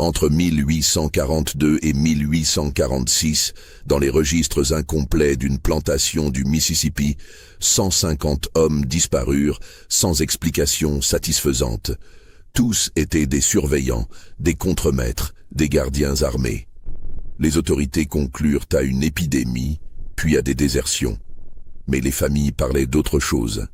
Entre 1842 et 1846, dans les registres incomplets d'une plantation du Mississippi, 150 hommes disparurent sans explication satisfaisante. Tous étaient des surveillants, des contremaîtres, des gardiens armés. Les autorités conclurent à une épidémie, puis à des désertions. Mais les familles parlaient d'autre chose.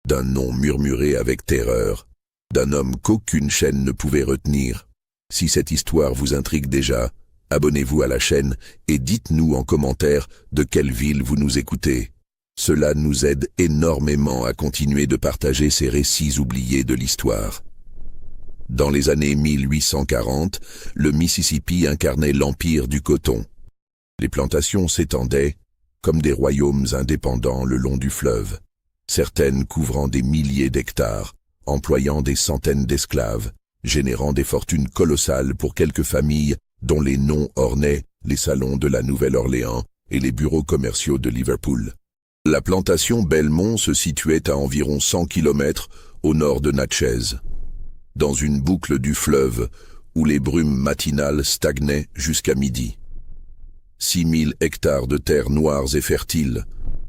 D'un nom murmuré avec terreur, d'un homme qu'aucune chaîne ne pouvait retenir. Si cette histoire vous intrigue déjà, abonnez-vous à la chaîne et dites-nous en commentaire de quelle ville vous nous écoutez. Cela nous aide énormément à continuer de partager ces récits oubliés de l'histoire. Dans les années 1840, le Mississippi incarnait l'empire du coton. Les plantations s'étendaient comme des royaumes indépendants le long du fleuve, certaines couvrant des milliers d'hectares, employant des centaines d'esclaves, générant des fortunes colossales pour quelques familles dont les noms ornaient les salons de la Nouvelle-Orléans et les bureaux commerciaux de Liverpool. La plantation Belmont se situait à environ 100 km au nord de Natchez, dans une boucle du fleuve où les brumes matinales stagnaient jusqu'à midi. 6000 hectares de terres noires et fertiles,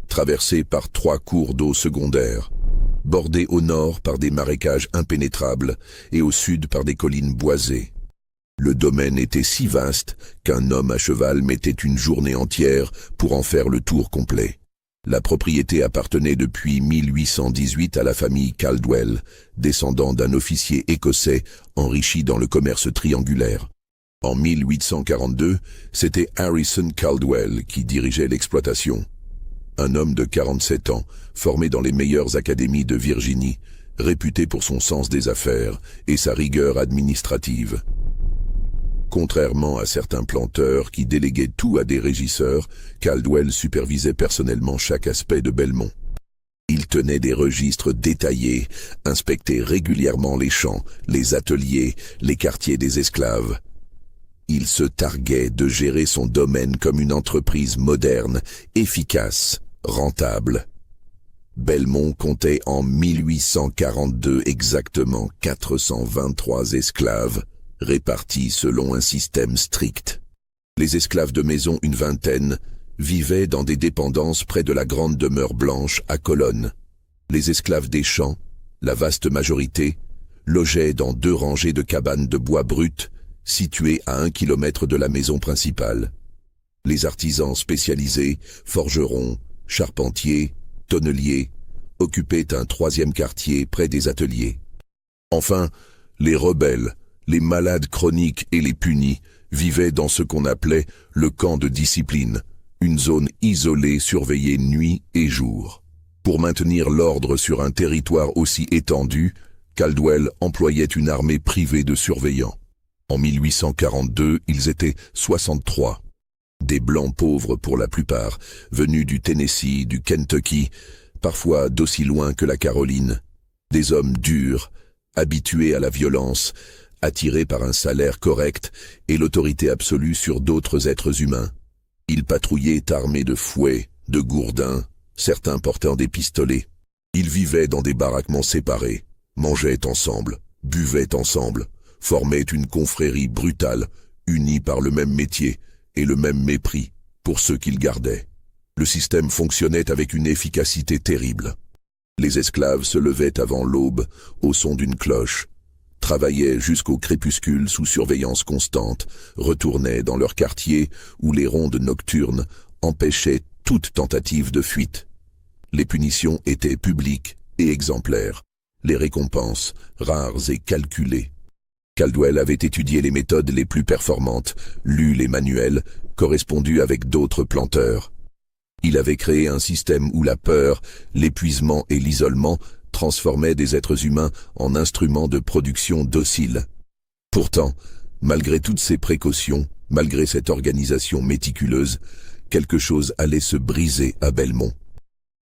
traversés par 3 cours d'eau secondaires, bordés au nord par des marécages impénétrables et au sud par des collines boisées. Le domaine était si vaste qu'un homme à cheval mettait une journée entière pour en faire le tour complet. La propriété appartenait depuis 1818 à la famille Caldwell, descendant d'un officier écossais enrichi dans le commerce triangulaire. En 1842, c'était Harrison Caldwell qui dirigeait l'exploitation. Un homme de 47 ans, formé dans les meilleures académies de Virginie, réputé pour son sens des affaires et sa rigueur administrative. Contrairement à certains planteurs qui déléguaient tout à des régisseurs, Caldwell supervisait personnellement chaque aspect de Belmont. Il tenait des registres détaillés, inspectait régulièrement les champs, les ateliers, les quartiers des esclaves. Il se targuait de gérer son domaine comme une entreprise moderne, efficace, rentable. Belmont comptait en 1842 exactement 423 esclaves, répartis selon un système strict. Les esclaves de maison, une vingtaine, vivaient dans des dépendances près de la grande demeure blanche à Colonne. Les esclaves des champs, la vaste majorité, logeaient dans 2 rangées de cabanes de bois brut, situées à 1 kilomètre de la maison principale. Les artisans spécialisés, forgerons, charpentiers, tonneliers, occupaient un 3e quartier près des ateliers. Enfin, les rebelles, les malades chroniques et les punis vivaient dans ce qu'on appelait le camp de discipline, une zone isolée surveillée nuit et jour. Pour maintenir l'ordre sur un territoire aussi étendu, Caldwell employait une armée privée de surveillants. En 1842, ils étaient 63. Des blancs pauvres pour la plupart, venus du Tennessee, du Kentucky, parfois d'aussi loin que la Caroline. Des hommes durs, habitués à la violence, attirés par un salaire correct et l'autorité absolue sur d'autres êtres humains. Ils patrouillaient armés de fouets, de gourdins, certains portant des pistolets. Ils vivaient dans des baraquements séparés, mangeaient ensemble, buvaient ensemble, formaient une confrérie brutale, unie par le même métier et le même mépris pour ceux qu'ils gardaient. Le système fonctionnait avec une efficacité terrible. Les esclaves se levaient avant l'aube au son d'une cloche, travaillaient jusqu'au crépuscule sous surveillance constante, retournaient dans leur quartier où les rondes nocturnes empêchaient toute tentative de fuite. Les punitions étaient publiques et exemplaires, les récompenses rares et calculées. Caldwell avait étudié les méthodes les plus performantes, lu les manuels, correspondu avec d'autres planteurs. Il avait créé un système où la peur, l'épuisement et l'isolement transformaient des êtres humains en instruments de production dociles. Pourtant, malgré toutes ces précautions, malgré cette organisation méticuleuse, quelque chose allait se briser à Belmont.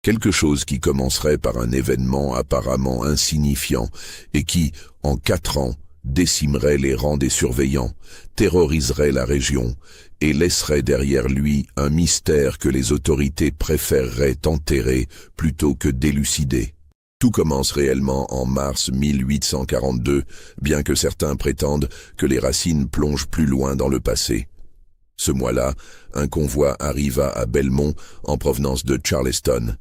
Quelque chose qui commencerait par un événement apparemment insignifiant et qui, en 4 ans, décimerait les rangs des surveillants, terroriserait la région et laisserait derrière lui un mystère que les autorités préféreraient enterrer plutôt que d'élucider. Tout commence réellement en mars 1842, bien que certains prétendent que les racines plongent plus loin dans le passé. Ce mois-là, un convoi arriva à Belmont en provenance de Charleston.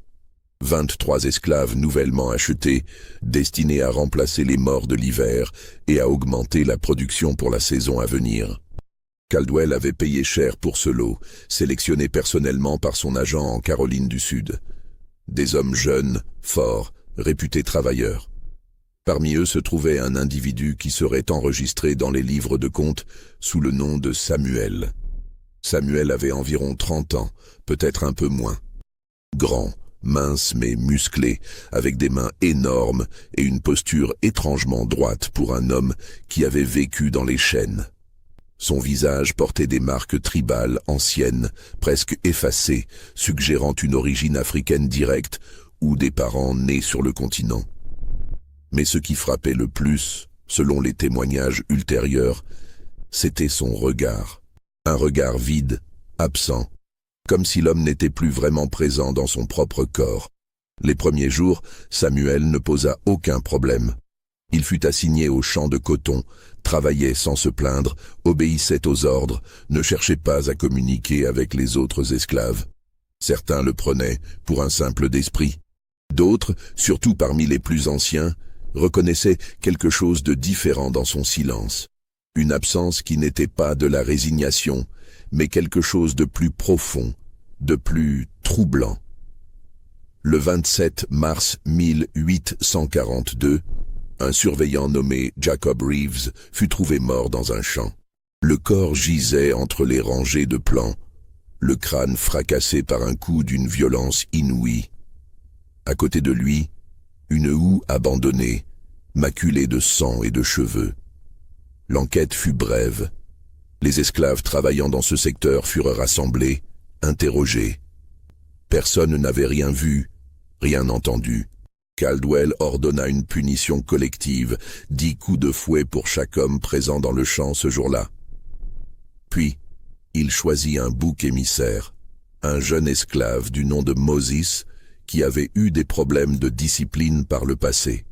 23 esclaves nouvellement achetés, destinés à remplacer les morts de l'hiver et à augmenter la production pour la saison à venir. Caldwell avait payé cher pour ce lot, sélectionné personnellement par son agent en Caroline du Sud. Des hommes jeunes, forts, réputés travailleurs. Parmi eux se trouvait un individu qui serait enregistré dans les livres de comptes sous le nom de Samuel. Samuel avait environ 30 ans, peut-être un peu moins. Grand, mince mais musclé, avec des mains énormes et une posture étrangement droite pour un homme qui avait vécu dans les chênes. Son visage portait des marques tribales anciennes, presque effacées, suggérant une origine africaine directe ou des parents nés sur le continent. Mais ce qui frappait le plus, selon les témoignages ultérieurs, c'était son regard. Un regard vide, absent, comme si l'homme n'était plus vraiment présent dans son propre corps. Les premiers jours, Samuel ne posa aucun problème. Il fut assigné au champ de coton, travaillait sans se plaindre, obéissait aux ordres, ne cherchait pas à communiquer avec les autres esclaves. Certains le prenaient pour un simple d'esprit. D'autres, surtout parmi les plus anciens, reconnaissaient quelque chose de différent dans son silence. Une absence qui n'était pas de la résignation, mais quelque chose de plus profond, de plus troublant. Le 27 mars 1842, un surveillant nommé Jacob Reeves fut trouvé mort dans un champ. Le corps gisait entre les rangées de plants, le crâne fracassé par un coup d'une violence inouïe. À côté de lui, une houe abandonnée, maculée de sang et de cheveux. L'enquête fut brève. Les esclaves travaillant dans ce secteur furent rassemblés, interrogés. Personne n'avait rien vu, rien entendu. Caldwell ordonna une punition collective, 10 coups de fouet pour chaque homme présent dans le champ ce jour-là. Puis, il choisit un bouc émissaire, un jeune esclave du nom de Moses, qui avait eu des problèmes de discipline par le passé.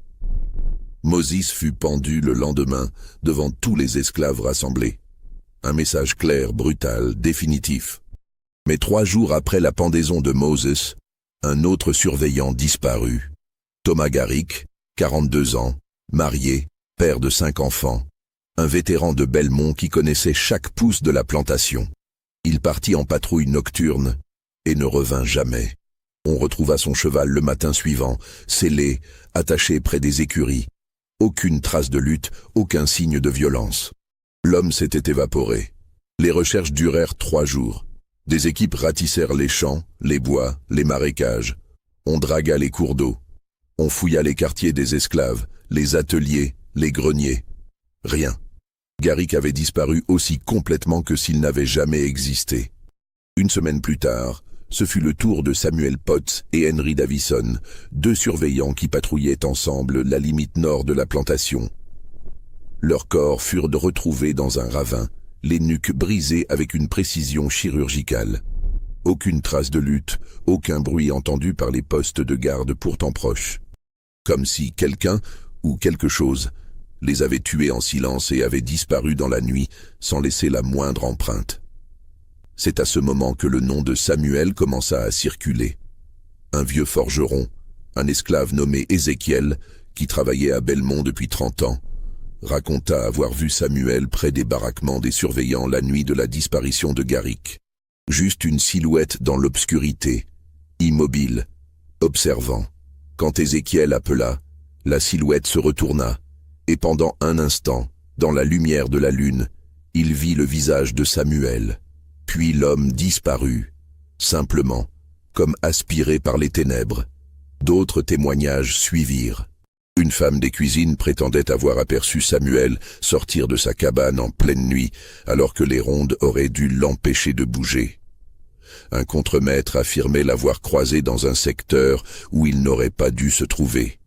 Moses fut pendu le lendemain devant tous les esclaves rassemblés. Un message clair, brutal, définitif. Mais 3 jours après la pendaison de Moses, un autre surveillant disparut. Thomas Garrick, 42 ans, marié, père de 5 enfants, un vétéran de Belmont qui connaissait chaque pouce de la plantation. Il partit en patrouille nocturne et ne revint jamais. On retrouva son cheval le matin suivant, scellé, attaché près des écuries. Aucune trace de lutte, aucun signe de violence. L'homme s'était évaporé. Les recherches durèrent 3 jours. Des équipes ratissèrent les champs, les bois, les marécages. On dragua les cours d'eau. On fouilla les quartiers des esclaves, les ateliers, les greniers. Rien. Garrick avait disparu aussi complètement que s'il n'avait jamais existé. Une semaine plus tard, ce fut le tour de Samuel Potts et Henry Davison, 2 surveillants qui patrouillaient ensemble la limite nord de la plantation. Leurs corps furent retrouvés dans un ravin, les nuques brisées avec une précision chirurgicale. Aucune trace de lutte, aucun bruit entendu par les postes de garde pourtant proches. Comme si quelqu'un, ou quelque chose, les avait tués en silence et avait disparu dans la nuit sans laisser la moindre empreinte. C'est à ce moment que le nom de Samuel commença à circuler. Un vieux forgeron, un esclave nommé Ézéchiel, qui travaillait à Belmont depuis 30 ans, raconta avoir vu Samuel près des baraquements des surveillants la nuit de la disparition de Garrick. Juste une silhouette dans l'obscurité, immobile, observant. Quand Ézéchiel appela, la silhouette se retourna, et pendant un instant, dans la lumière de la lune, il vit le visage de Samuel. Puis l'homme disparut, simplement, comme aspiré par les ténèbres. D'autres témoignages suivirent. Une femme des cuisines prétendait avoir aperçu Samuel sortir de sa cabane en pleine nuit, alors que les rondes auraient dû l'empêcher de bouger. Un contremaître affirmait l'avoir croisé dans un secteur où il n'aurait pas dû se trouver.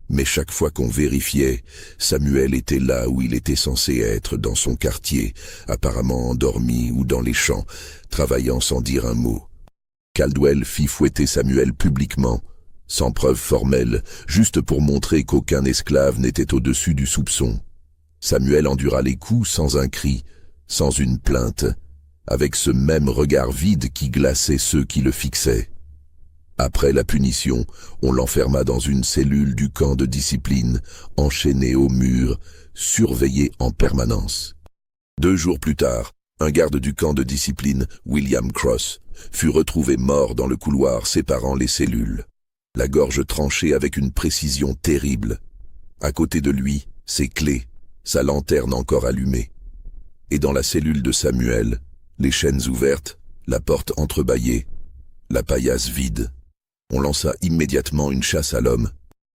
Mais chaque fois qu'on vérifiait, Samuel était là où il était censé être, dans son quartier, apparemment endormi ou dans les champs, travaillant sans dire un mot. Caldwell fit fouetter Samuel publiquement, sans preuve formelle, juste pour montrer qu'aucun esclave n'était au-dessus du soupçon. Samuel endura les coups sans un cri, sans une plainte, avec ce même regard vide qui glaçait ceux qui le fixaient. Après la punition, on l'enferma dans une cellule du camp de discipline, enchaîné au mur, surveillé en permanence. 2 jours plus tard, un garde du camp de discipline, William Cross, fut retrouvé mort dans le couloir séparant les cellules, la gorge tranchée avec une précision terrible. À côté de lui, ses clés, sa lanterne encore allumée. Et dans la cellule de Samuel, les chaînes ouvertes, la porte entrebâillée, la paillasse vide. On lança immédiatement une chasse à l'homme.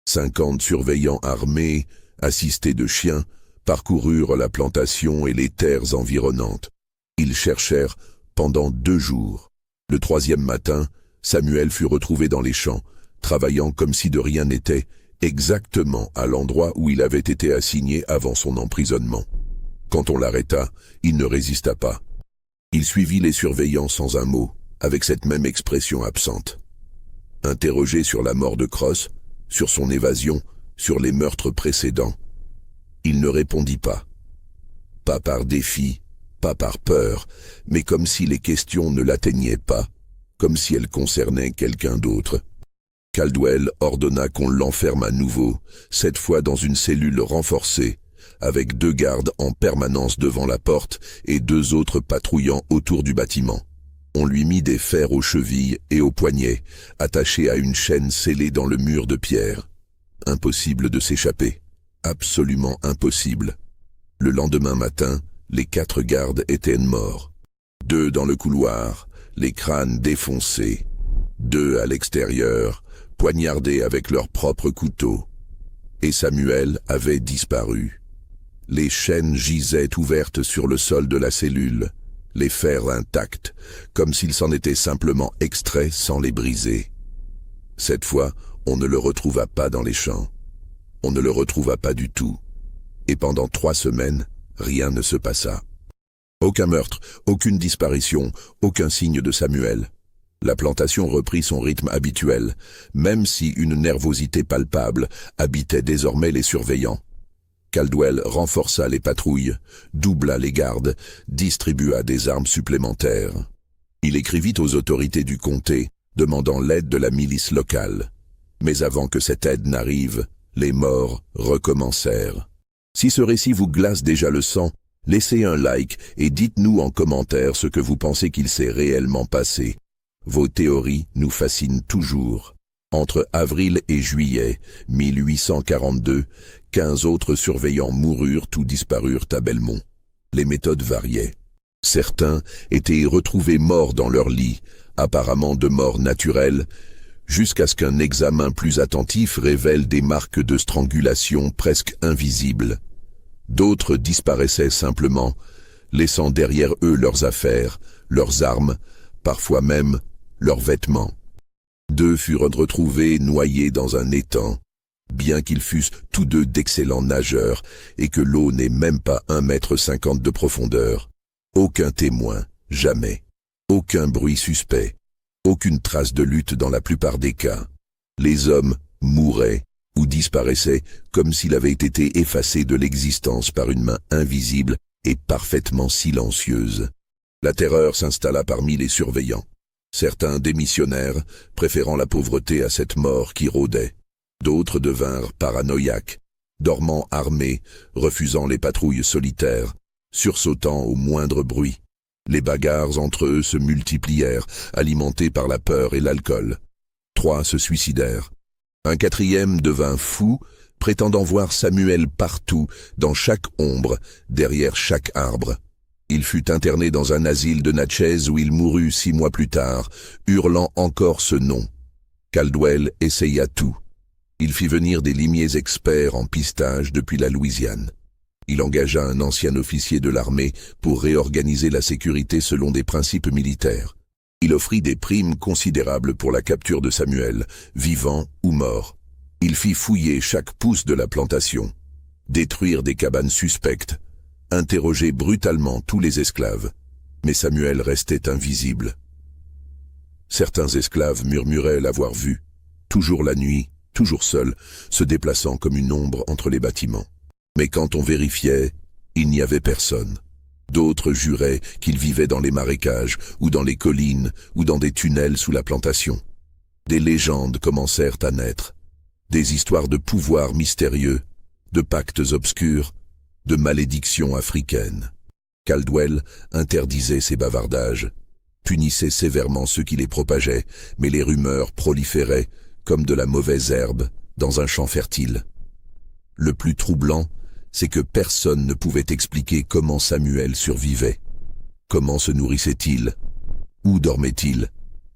50 surveillants armés, assistés de chiens, parcoururent la plantation et les terres environnantes. Ils cherchèrent pendant 2 jours. Le 3e matin, Samuel fut retrouvé dans les champs, travaillant comme si de rien n'était, exactement à l'endroit où il avait été assigné avant son emprisonnement. Quand on l'arrêta, il ne résista pas. Il suivit les surveillants sans un mot, avec cette même expression absente. Interrogé sur la mort de Cross, sur son évasion, sur les meurtres précédents, il ne répondit pas. Pas par défi, pas par peur, mais comme si les questions ne l'atteignaient pas, comme si elles concernaient quelqu'un d'autre. Caldwell ordonna qu'on l'enferme à nouveau, cette fois dans une cellule renforcée, avec 2 gardes en permanence devant la porte et 2 autres patrouillant autour du bâtiment. On lui mit des fers aux chevilles et aux poignets, attachés à une chaîne scellée dans le mur de pierre. Impossible de s'échapper. Absolument impossible. Le lendemain matin, les 4 gardes étaient morts. 2 dans le couloir, les crânes défoncés. 2 à l'extérieur, poignardés avec leurs propres couteaux. Et Samuel avait disparu. Les chaînes gisaient ouvertes sur le sol de la cellule, les fers intacts, comme s'ils s'en étaient simplement extraits sans les briser. Cette fois, on ne le retrouva pas dans les champs. On ne le retrouva pas du tout. Et pendant 3 semaines, rien ne se passa. Aucun meurtre, aucune disparition, aucun signe de Samuel. La plantation reprit son rythme habituel, même si une nervosité palpable habitait désormais les surveillants. Caldwell renforça les patrouilles, doubla les gardes, distribua des armes supplémentaires. Il écrivit aux autorités du comté, demandant l'aide de la milice locale. Mais avant que cette aide n'arrive, les morts recommencèrent. Si ce récit vous glace déjà le sang, laissez un like et dites-nous en commentaire ce que vous pensez qu'il s'est réellement passé. Vos théories nous fascinent toujours. Entre avril et juillet 1842, 15 autres surveillants moururent ou disparurent à Belmont. Les méthodes variaient. Certains étaient retrouvés morts dans leur lit, apparemment de mort naturelle, jusqu'à ce qu'un examen plus attentif révèle des marques de strangulation presque invisibles. D'autres disparaissaient simplement, laissant derrière eux leurs affaires, leurs armes, parfois même leurs vêtements. 2 furent retrouvés noyés dans un étang, bien qu'ils fussent tous 2 d'excellents nageurs et que l'eau n'ait même pas 1,50 m de profondeur. Aucun témoin, jamais. Aucun bruit suspect. Aucune trace de lutte dans la plupart des cas. Les hommes mouraient ou disparaissaient comme s'ils avaient été effacés de l'existence par une main invisible et parfaitement silencieuse. La terreur s'installa parmi les surveillants. Certains démissionnèrent, préférant la pauvreté à cette mort qui rôdait. D'autres devinrent paranoïaques, dormant armés, refusant les patrouilles solitaires, sursautant au moindre bruit. Les bagarres entre eux se multiplièrent, alimentées par la peur et l'alcool. 3 se suicidèrent. Un 4e devint fou, prétendant voir Samuel partout, dans chaque ombre, derrière chaque arbre. Il fut interné dans un asile de Natchez où il mourut 6 mois plus tard, hurlant encore ce nom. Caldwell essaya tout. Il fit venir des limiers experts en pistage depuis la Louisiane. Il engagea un ancien officier de l'armée pour réorganiser la sécurité selon des principes militaires. Il offrit des primes considérables pour la capture de Samuel, vivant ou mort. Il fit fouiller chaque pouce de la plantation, détruire des cabanes suspectes, interroger brutalement tous les esclaves. Mais Samuel restait invisible. Certains esclaves murmuraient l'avoir vu. toujours la nuit, toujours seul, se déplaçant comme une ombre entre les bâtiments. Mais quand on vérifiait, il n'y avait personne. D'autres juraient qu'il vivait dans les marécages, ou dans les collines, ou dans des tunnels sous la plantation. Des légendes commencèrent à naître. Des histoires de pouvoirs mystérieux, de pactes obscurs, de malédictions africaines. Caldwell interdisait ces bavardages, punissait sévèrement ceux qui les propageaient, mais les rumeurs proliféraient comme de la mauvaise herbe dans un champ fertile. Le plus troublant, c'est que personne ne pouvait expliquer comment Samuel survivait. Comment se nourrissait-il? Où dormait-il?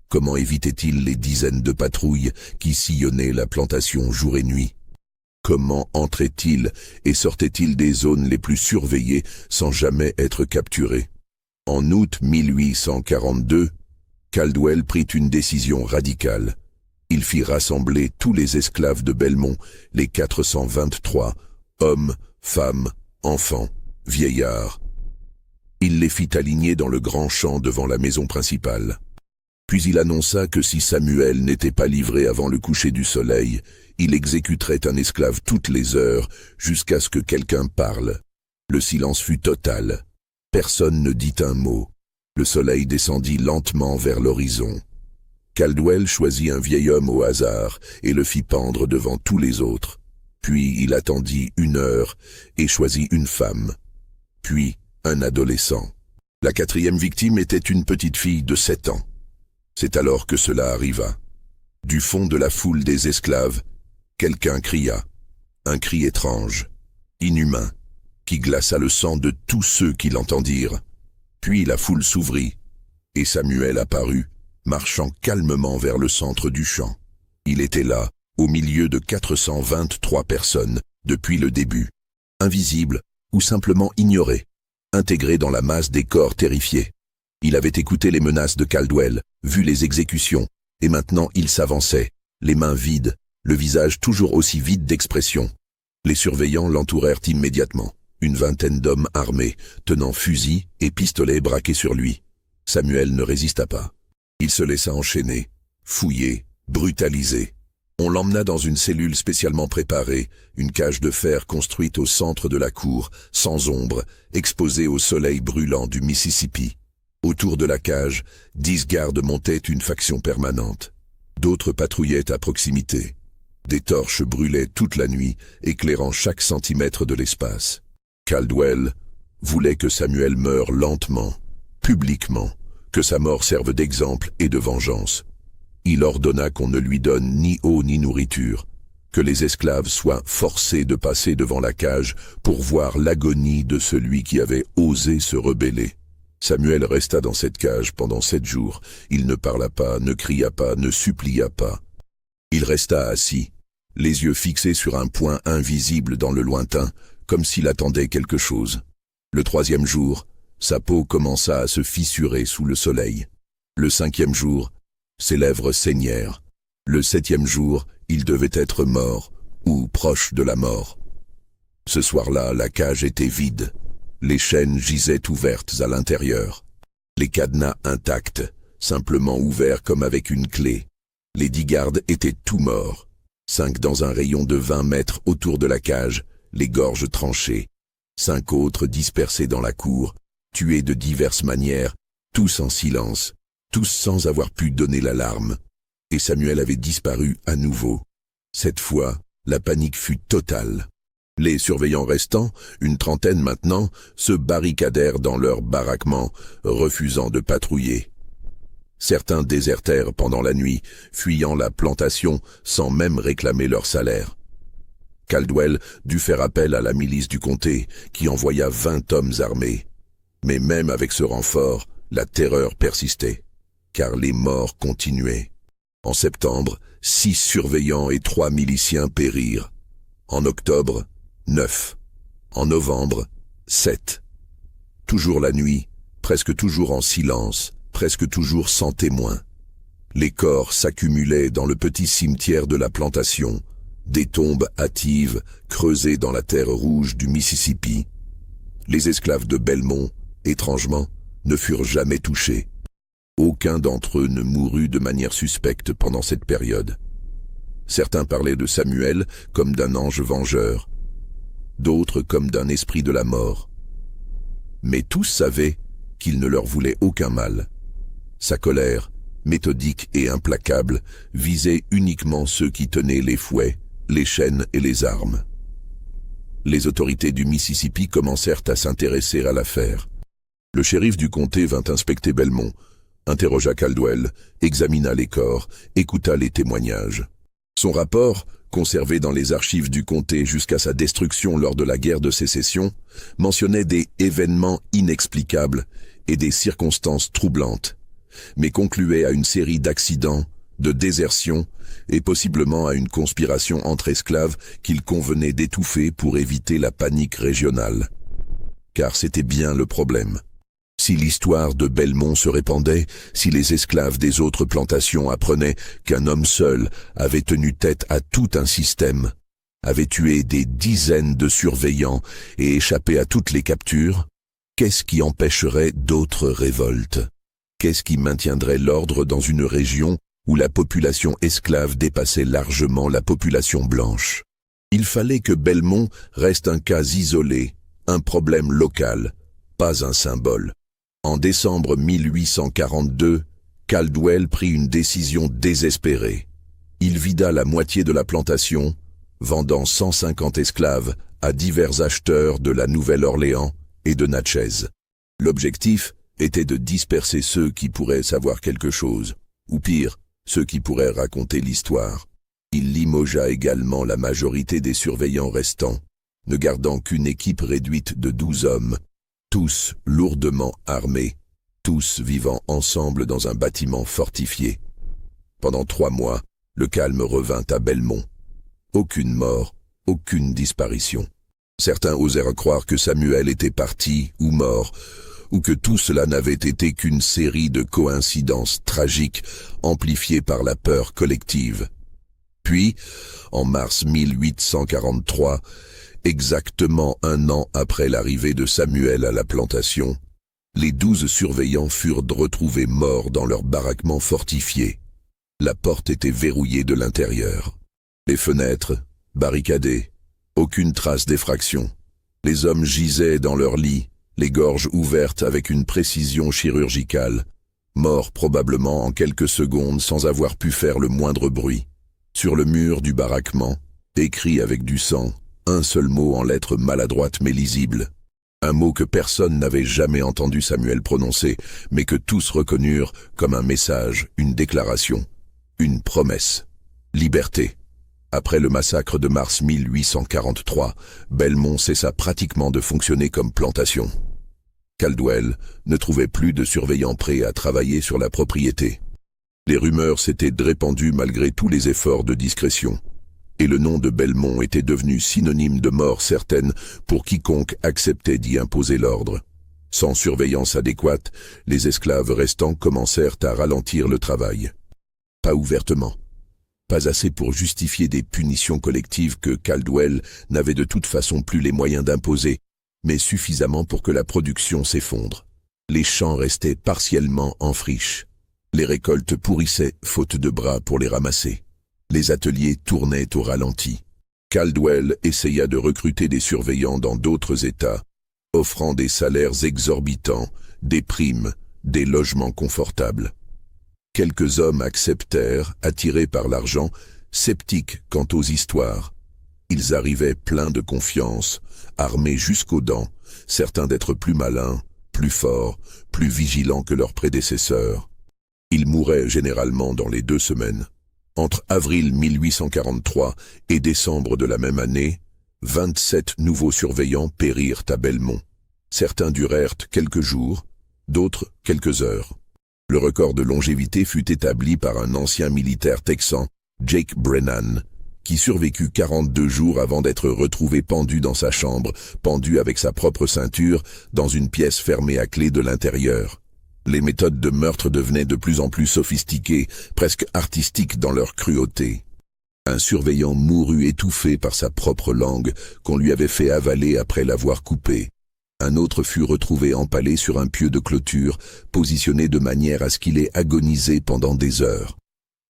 Comment évitait-il les dizaines de patrouilles qui sillonnaient la plantation jour et nuit? Comment entrait-il et sortait-il des zones les plus surveillées sans jamais être capturé? En août 1842, Caldwell prit une décision radicale. Il fit rassembler tous les esclaves de Belmont, les 423, hommes, femmes, enfants, vieillards. Il les fit aligner dans le grand champ devant la maison principale. Puis il annonça que si Samuel n'était pas livré avant le coucher du soleil, il exécuterait un esclave toutes les heures jusqu'à ce que quelqu'un parle. Le silence fut total. Personne ne dit un mot. Le soleil descendit lentement vers l'horizon. Caldwell choisit un vieil homme au hasard et le fit pendre devant tous les autres. Puis il attendit 1 heure et choisit une femme. Puis un adolescent. La 4e victime était une petite fille de 7 ans. C'est alors que cela arriva. Du fond de la foule des esclaves, quelqu'un cria. Un cri étrange, inhumain, qui glaça le sang de tous ceux qui l'entendirent. Puis la foule s'ouvrit, et Samuel apparut, marchant calmement vers le centre du champ. Il était là, au milieu de 423 personnes, depuis le début, invisible ou simplement ignoré, intégré dans la masse des corps terrifiés. Il avait écouté les menaces de Caldwell, vu les exécutions, et maintenant il s'avançait, les mains vides, le visage toujours aussi vide d'expression. Les surveillants l'entourèrent immédiatement, une vingtaine d'hommes armés, tenant fusils et pistolets braqués sur lui. Samuel ne résista pas. Il se laissa enchaîner, fouiller, brutaliser. On l'emmena dans une cellule spécialement préparée, une cage de fer construite au centre de la cour, sans ombre, exposée au soleil brûlant du Mississippi. Autour de la cage, 10 gardes montaient une faction permanente. D'autres patrouillaient à proximité. Des torches brûlaient toute la nuit, éclairant chaque centimètre de l'espace. Caldwell voulait que Samuel meure lentement, publiquement, que sa mort serve d'exemple et de vengeance. Il ordonna qu'on ne lui donne ni eau ni nourriture, que les esclaves soient forcés de passer devant la cage pour voir l'agonie de celui qui avait osé se rebeller. Samuel resta dans cette cage pendant 7 jours. Il ne parla pas, ne cria pas, ne supplia pas. Il resta assis, les yeux fixés sur un point invisible dans le lointain, comme s'il attendait quelque chose. Le 3e jour, sa peau commença à se fissurer sous le soleil. Le 5e jour, ses lèvres saignèrent. Le 7e jour, il devait être mort, ou proche de la mort. Ce soir-là, la cage était vide. Les chaînes gisaient ouvertes à l'intérieur. Les cadenas intacts, simplement ouverts comme avec une clé. Les 10 gardes étaient tout morts. 5 dans un rayon de 20 mètres autour de la cage, les gorges tranchées. 5 autres dispersés dans la cour, tués de diverses manières, tous en silence, tous sans avoir pu donner l'alarme. Et Samuel avait disparu à nouveau. Cette fois, la panique fut totale. Les surveillants restants, une trentaine maintenant, se barricadèrent dans leur baraquement, refusant de patrouiller. Certains désertèrent pendant la nuit, fuyant la plantation sans même réclamer leur salaire. Caldwell dut faire appel à la milice du comté, qui envoya 20 hommes armés. Mais même avec ce renfort, la terreur persistait, car les morts continuaient. En septembre, 6 surveillants et 3 miliciens périrent. En octobre, 9. En novembre, 7. Toujours la nuit, presque toujours en silence, presque toujours sans témoin. Les corps s'accumulaient dans le petit cimetière de la plantation, des tombes hâtives creusées dans la terre rouge du Mississippi. Les esclaves de Belmont, étrangement, ne furent jamais touchés. Aucun d'entre eux ne mourut de manière suspecte pendant cette période. Certains parlaient de Samuel comme d'un ange vengeur, d'autres comme d'un esprit de la mort. Mais tous savaient qu'il ne leur voulait aucun mal. Sa colère, méthodique et implacable, visait uniquement ceux qui tenaient les fouets, les chaînes et les armes. Les autorités du Mississippi commencèrent à s'intéresser à l'affaire. Le shérif du comté vint inspecter Belmont, interrogea Caldwell, examina les corps, écouta les témoignages. Son rapport, conservé dans les archives du comté jusqu'à sa destruction lors de la guerre de sécession, mentionnait des événements inexplicables et des circonstances troublantes, mais concluait à une série d'accidents, de désertions et possiblement à une conspiration entre esclaves qu'il convenait d'étouffer pour éviter la panique régionale. Car c'était bien le problème. Si l'histoire de Belmont se répandait, si les esclaves des autres plantations apprenaient qu'un homme seul avait tenu tête à tout un système, avait tué des dizaines de surveillants et échappé à toutes les captures, qu'est-ce qui empêcherait d'autres révoltes? Qu'est-ce qui maintiendrait l'ordre dans une région où la population esclave dépassait largement la population blanche? Il fallait que Belmont reste un cas isolé, un problème local, pas un symbole. En décembre 1842, Caldwell prit une décision désespérée. Il vida la moitié de la plantation, vendant 150 esclaves à divers acheteurs de la Nouvelle-Orléans et de Natchez. L'objectif était de disperser ceux qui pourraient savoir quelque chose, ou pire, ceux qui pourraient raconter l'histoire. Il limogea également la majorité des surveillants restants, ne gardant qu'une équipe réduite de 12 hommes, tous lourdement armés, tous vivant ensemble dans un bâtiment fortifié. Pendant 3 mois, le calme revint à Belmont. Aucune mort, aucune disparition. Certains osèrent croire que Samuel était parti ou mort, ou que tout cela n'avait été qu'une série de coïncidences tragiques amplifiées par la peur collective. Puis, en mars 1843, exactement 1 an après l'arrivée de Samuel à la plantation, les 12 surveillants furent retrouvés morts dans leur baraquement fortifié. La porte était verrouillée de l'intérieur. Les fenêtres, barricadées, aucune trace d'effraction. Les hommes gisaient dans leurs lits, les gorges ouvertes avec une précision chirurgicale, morts probablement en quelques secondes sans avoir pu faire le moindre bruit. Sur le mur du baraquement, écrit avec du sang, un seul mot en lettres maladroites mais lisibles. Un mot que personne n'avait jamais entendu Samuel prononcer, mais que tous reconnurent comme un message, une déclaration, une promesse. Liberté. Après le massacre de mars 1843, Belmont cessa pratiquement de fonctionner comme plantation. Caldwell ne trouvait plus de surveillants prêts à travailler sur la propriété. Les rumeurs s'étaient répandues malgré tous les efforts de discrétion. Et le nom de Belmont était devenu synonyme de mort certaine pour quiconque acceptait d'y imposer l'ordre. Sans surveillance adéquate, les esclaves restants commencèrent à ralentir le travail. Pas ouvertement. Pas assez pour justifier des punitions collectives que Caldwell n'avait de toute façon plus les moyens d'imposer, mais suffisamment pour que la production s'effondre. Les champs restaient partiellement en friche. Les récoltes pourrissaient, faute de bras pour les ramasser. Les ateliers tournaient au ralenti. Caldwell essaya de recruter des surveillants dans d'autres États, offrant des salaires exorbitants, des primes, des logements confortables. Quelques hommes acceptèrent, attirés par l'argent, sceptiques quant aux histoires. Ils arrivaient pleins de confiance, armés jusqu'aux dents, certains d'être plus malins, plus forts, plus vigilants que leurs prédécesseurs. Ils mouraient généralement dans les 2 semaines. Entre avril 1843 et décembre de la même année, 27 nouveaux surveillants périrent à Belmont. Certains durèrent quelques jours, d'autres quelques heures. Le record de longévité fut établi par un ancien militaire texan, Jake Brennan, qui survécut 42 jours avant d'être retrouvé pendu dans sa chambre, pendu avec sa propre ceinture, dans une pièce fermée à clé de l'intérieur. Les méthodes de meurtre devenaient de plus en plus sophistiquées, presque artistiques dans leur cruauté. Un surveillant mourut étouffé par sa propre langue, qu'on lui avait fait avaler après l'avoir coupée. Un autre fut retrouvé empalé sur un pieu de clôture, positionné de manière à ce qu'il ait agonisé pendant des heures.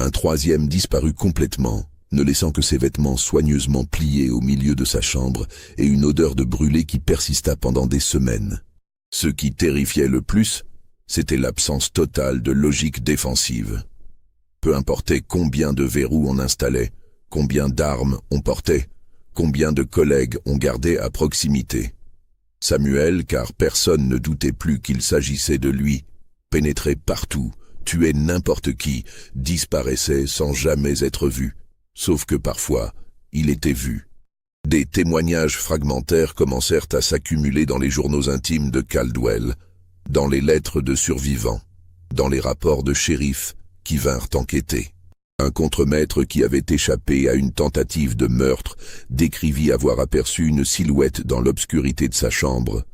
Un troisième disparut complètement, ne laissant que ses vêtements soigneusement pliés au milieu de sa chambre et une odeur de brûlé qui persista pendant des semaines. Ce qui terrifiait le plus, c'était l'absence totale de logique défensive. Peu importait combien de verrous on installait, combien d'armes on portait, combien de collègues on gardait à proximité. Samuel, car personne ne doutait plus qu'il s'agissait de lui, pénétrait partout, tuait n'importe qui, disparaissait sans jamais être vu, sauf que parfois, il était vu. Des témoignages fragmentaires commencèrent à s'accumuler dans les journaux intimes de Caldwell, dans les lettres de survivants, dans les rapports de shérifs qui vinrent enquêter. Un contremaître qui avait échappé à une tentative de meurtre décrivit avoir aperçu une silhouette dans l'obscurité de sa chambre,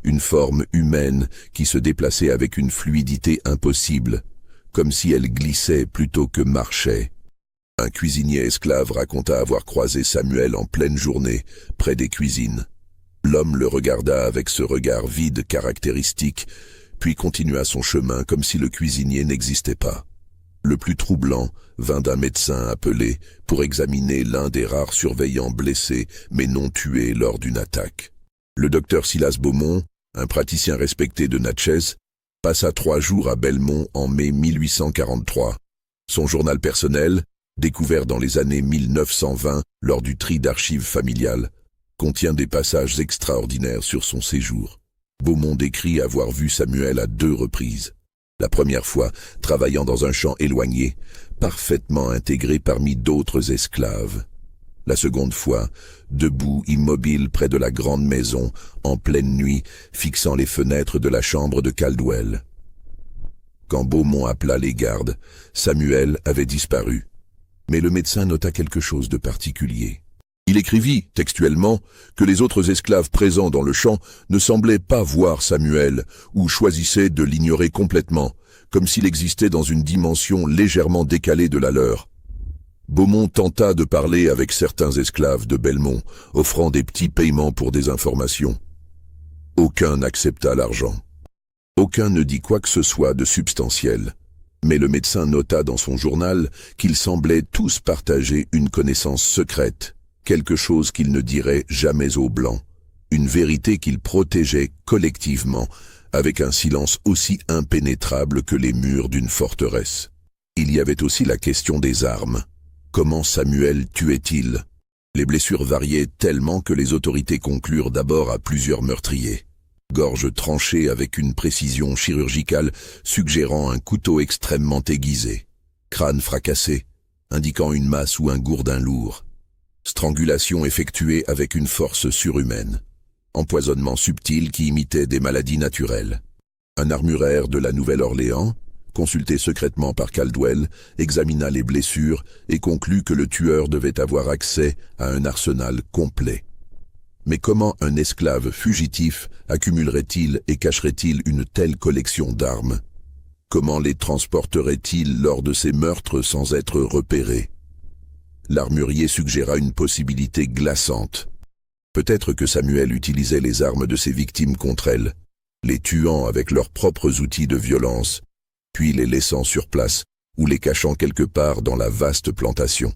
une forme humaine qui se déplaçait avec une fluidité impossible, comme si elle glissait plutôt que marchait. Un cuisinier esclave raconta avoir croisé Samuel en pleine journée, près des cuisines. L'homme le regarda avec ce regard vide caractéristique, puis continua son chemin comme si le cuisinier n'existait pas. Le plus troublant vint d'un médecin appelé pour examiner l'un des rares surveillants blessés mais non tués lors d'une attaque. Le docteur Silas Beaumont, un praticien respecté de Natchez, passa 3 jours à Belmont en mai 1843. Son journal personnel, découvert dans les années 1920 lors du tri d'archives familiales, contient des passages extraordinaires sur son séjour. Beaumont décrit avoir vu Samuel à 2 reprises. La première fois, travaillant dans un champ éloigné, parfaitement intégré parmi d'autres esclaves. La seconde fois, debout immobile près de la grande maison, en pleine nuit, fixant les fenêtres de la chambre de Caldwell. Quand Beaumont appela les gardes, Samuel avait disparu. Mais le médecin nota quelque chose de particulier. Il écrivit, textuellement, que les autres esclaves présents dans le champ ne semblaient pas voir Samuel ou choisissaient de l'ignorer complètement, comme s'il existait dans une dimension légèrement décalée de la leur. Beaumont tenta de parler avec certains esclaves de Belmont, offrant des petits paiements pour des informations. Aucun n'accepta l'argent. Aucun ne dit quoi que ce soit de substantiel. Mais le médecin nota dans son journal qu'ils semblaient tous partager une connaissance secrète, quelque chose qu'ils ne diraient jamais aux Blancs, une vérité qu'ils protégeaient collectivement, avec un silence aussi impénétrable que les murs d'une forteresse. Il y avait aussi la question des armes. Comment Samuel tuait-il? Les blessures variaient tellement que les autorités conclurent d'abord à plusieurs meurtriers. Gorge tranchée avec une précision chirurgicale suggérant un couteau extrêmement aiguisé. Crâne fracassé, indiquant une masse ou un gourdin lourd. Strangulation effectuée avec une force surhumaine. Empoisonnement subtil qui imitait des maladies naturelles. Un armuraire de la Nouvelle-Orléans, consulté secrètement par Caldwell, examina les blessures et conclut que le tueur devait avoir accès à un arsenal complet. Mais comment un esclave fugitif accumulerait-il et cacherait-il une telle collection d'armes? Comment les transporterait-il lors de ces meurtres sans être repéré? L'armurier suggéra une possibilité glaçante. Peut-être que Samuel utilisait les armes de ses victimes contre elles, les tuant avec leurs propres outils de violence, puis les laissant sur place ou les cachant quelque part dans la vaste plantation.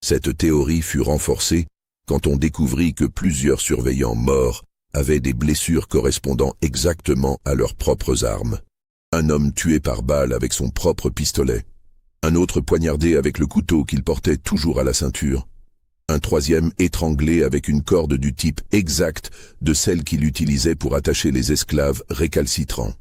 Cette théorie fut renforcée quand on découvrit que plusieurs surveillants morts avaient des blessures correspondant exactement à leurs propres armes. Un homme tué par balle avec son propre pistolet. Un autre poignardé avec le couteau qu'il portait toujours à la ceinture. Un troisième étranglé avec une corde du type exact de celle qu'il utilisait pour attacher les esclaves récalcitrants.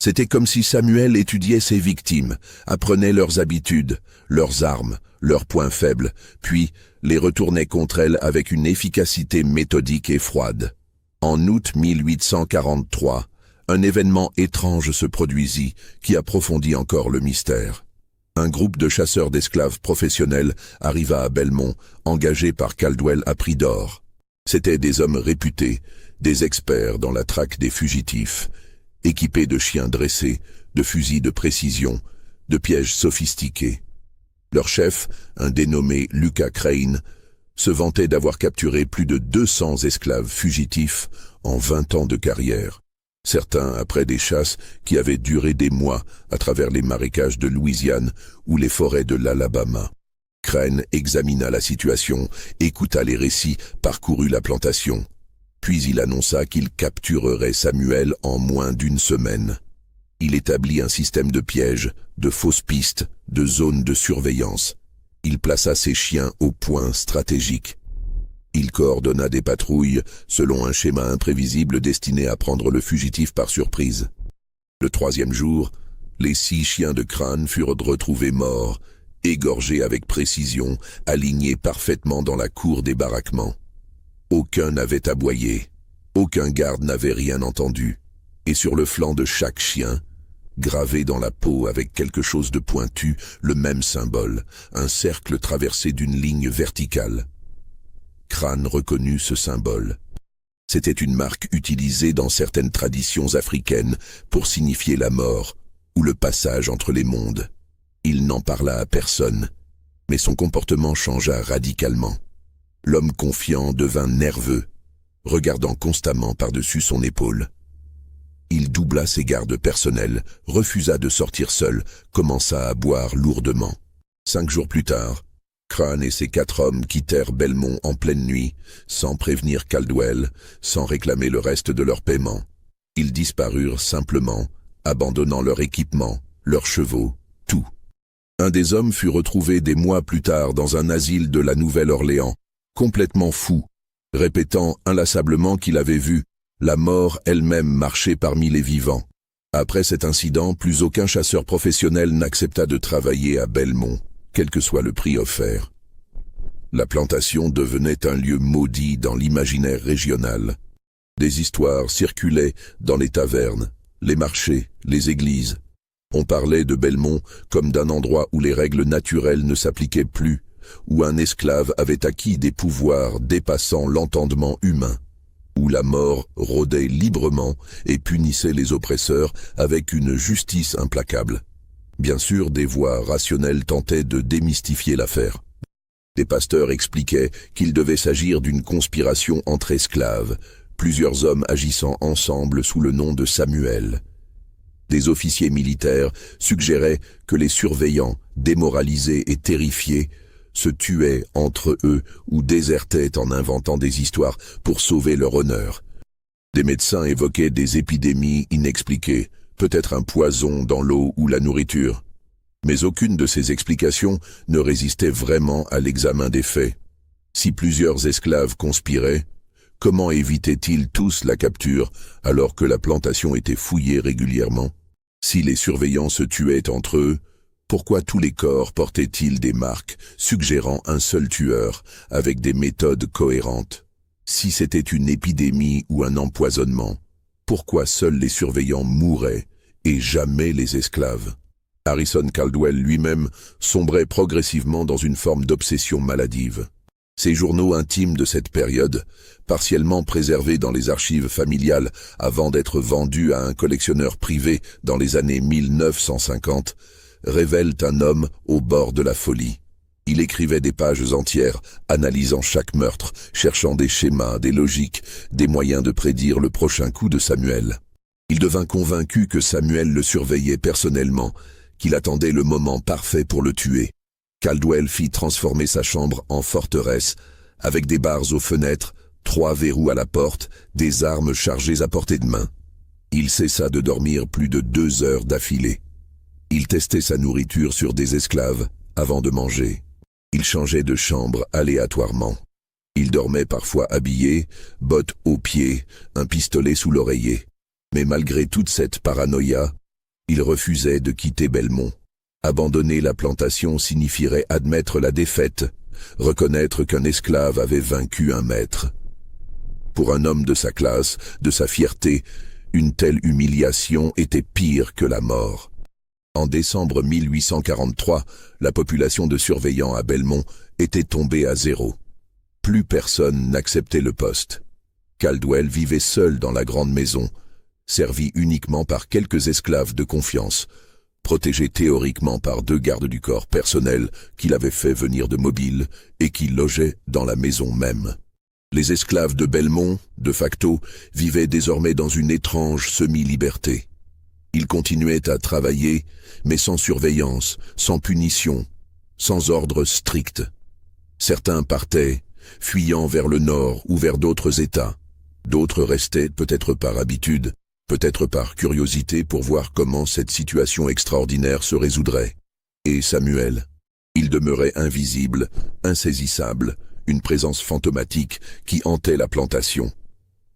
C'était comme si Samuel étudiait ses victimes, apprenait leurs habitudes, leurs armes, leurs points faibles, puis les retournait contre elles avec une efficacité méthodique et froide. En août 1843, un événement étrange se produisit qui approfondit encore le mystère. Un groupe de chasseurs d'esclaves professionnels arriva à Belmont, engagé par Caldwell à prix d'or. C'étaient des hommes réputés, des experts dans la traque des fugitifs, équipés de chiens dressés, de fusils de précision, de pièges sophistiqués. Leur chef, un dénommé Lucas Crane, se vantait d'avoir capturé plus de 200 esclaves fugitifs en 20 ans de carrière. Certains après des chasses qui avaient duré des mois à travers les marécages de Louisiane ou les forêts de l'Alabama. Crane examina la situation, écouta les récits, parcourut la plantation. Puis il annonça qu'il capturerait Samuel en moins d'une semaine. Il établit un système de pièges, de fausses pistes, de zones de surveillance. Il plaça ses chiens au point stratégique. Il coordonna des patrouilles selon un schéma imprévisible destiné à prendre le fugitif par surprise. Le troisième jour, les 6 chiens de Crane furent retrouvés morts, égorgés avec précision, alignés parfaitement dans la cour des baraquements. Aucun n'avait aboyé, aucun garde n'avait rien entendu, et sur le flanc de chaque chien, gravé dans la peau avec quelque chose de pointu, le même symbole, un cercle traversé d'une ligne verticale. Crane reconnut ce symbole. C'était une marque utilisée dans certaines traditions africaines pour signifier la mort ou le passage entre les mondes. Il n'en parla à personne, mais son comportement changea radicalement. L'homme confiant devint nerveux, regardant constamment par-dessus son épaule. Il doubla ses gardes personnels, refusa de sortir seul, commença à boire lourdement. 5 jours plus tard, Crane et ses 4 hommes quittèrent Belmont en pleine nuit, sans prévenir Caldwell, sans réclamer le reste de leur paiement. Ils disparurent simplement, abandonnant leur équipement, leurs chevaux, tout. Un des hommes fut retrouvé des mois plus tard dans un asile de la Nouvelle-Orléans, complètement fou, répétant inlassablement qu'il avait vu la mort elle-même marcher parmi les vivants. Après cet incident, plus aucun chasseur professionnel n'accepta de travailler à Belmont, quel que soit le prix offert. La plantation devenait un lieu maudit dans l'imaginaire régional. Des histoires circulaient dans les tavernes, les marchés, les églises. On parlait de Belmont comme d'un endroit où les règles naturelles ne s'appliquaient plus, où un esclave avait acquis des pouvoirs dépassant l'entendement humain, où la mort rôdait librement et punissait les oppresseurs avec une justice implacable. Bien sûr, des voix rationnelles tentaient de démystifier l'affaire. Des pasteurs expliquaient qu'il devait s'agir d'une conspiration entre esclaves, plusieurs hommes agissant ensemble sous le nom de Samuel. Des officiers militaires suggéraient que les surveillants, démoralisés et terrifiés, se tuaient entre eux ou désertaient en inventant des histoires pour sauver leur honneur. Des médecins évoquaient des épidémies inexpliquées, peut-être un poison dans l'eau ou la nourriture. Mais aucune de ces explications ne résistait vraiment à l'examen des faits. Si plusieurs esclaves conspiraient, comment évitaient-ils tous la capture alors que la plantation était fouillée régulièrement? Si les surveillants se tuaient entre eux, pourquoi tous les corps portaient-ils des marques suggérant un seul tueur avec des méthodes cohérentes? Si c'était une épidémie ou un empoisonnement, pourquoi seuls les surveillants mouraient et jamais les esclaves? Harrison Caldwell lui-même sombrait progressivement dans une forme d'obsession maladive. Ses journaux intimes de cette période, partiellement préservés dans les archives familiales avant d'être vendus à un collectionneur privé dans les années 1950, révèlent un homme au bord de la folie. Il écrivait des pages entières, analysant chaque meurtre, cherchant des schémas, des logiques, des moyens de prédire le prochain coup de Samuel. Il devint convaincu que Samuel le surveillait personnellement, qu'il attendait le moment parfait pour le tuer. Caldwell fit transformer sa chambre en forteresse, avec des barres aux fenêtres, 3 verrous à la porte, des armes chargées à portée de main. Il cessa de dormir plus de 2 heures d'affilée. Il testait sa nourriture sur des esclaves avant de manger. Il changeait de chambre aléatoirement. Il dormait parfois habillé, bottes aux pieds, un pistolet sous l'oreiller. Mais malgré toute cette paranoïa, il refusait de quitter Belmont. Abandonner la plantation signifierait admettre la défaite, reconnaître qu'un esclave avait vaincu un maître. Pour un homme de sa classe, de sa fierté, une telle humiliation était pire que la mort. En décembre 1843, la population de surveillants à Belmont était tombée à 0. Plus personne n'acceptait le poste. Caldwell vivait seul dans la grande maison, servi uniquement par quelques esclaves de confiance, protégé théoriquement par 2 gardes du corps personnels qu'il avait fait venir de Mobile et qui logeaient dans la maison même. Les esclaves de Belmont, de facto, vivaient désormais dans une étrange semi-liberté. Ils continuaient à travailler, mais sans surveillance, sans punition, sans ordre strict. Certains partaient, fuyant vers le nord ou vers d'autres États. D'autres restaient, peut-être par habitude, peut-être par curiosité pour voir comment cette situation extraordinaire se résoudrait. Et Samuel, il demeurait invisible, insaisissable, une présence fantomatique qui hantait la plantation.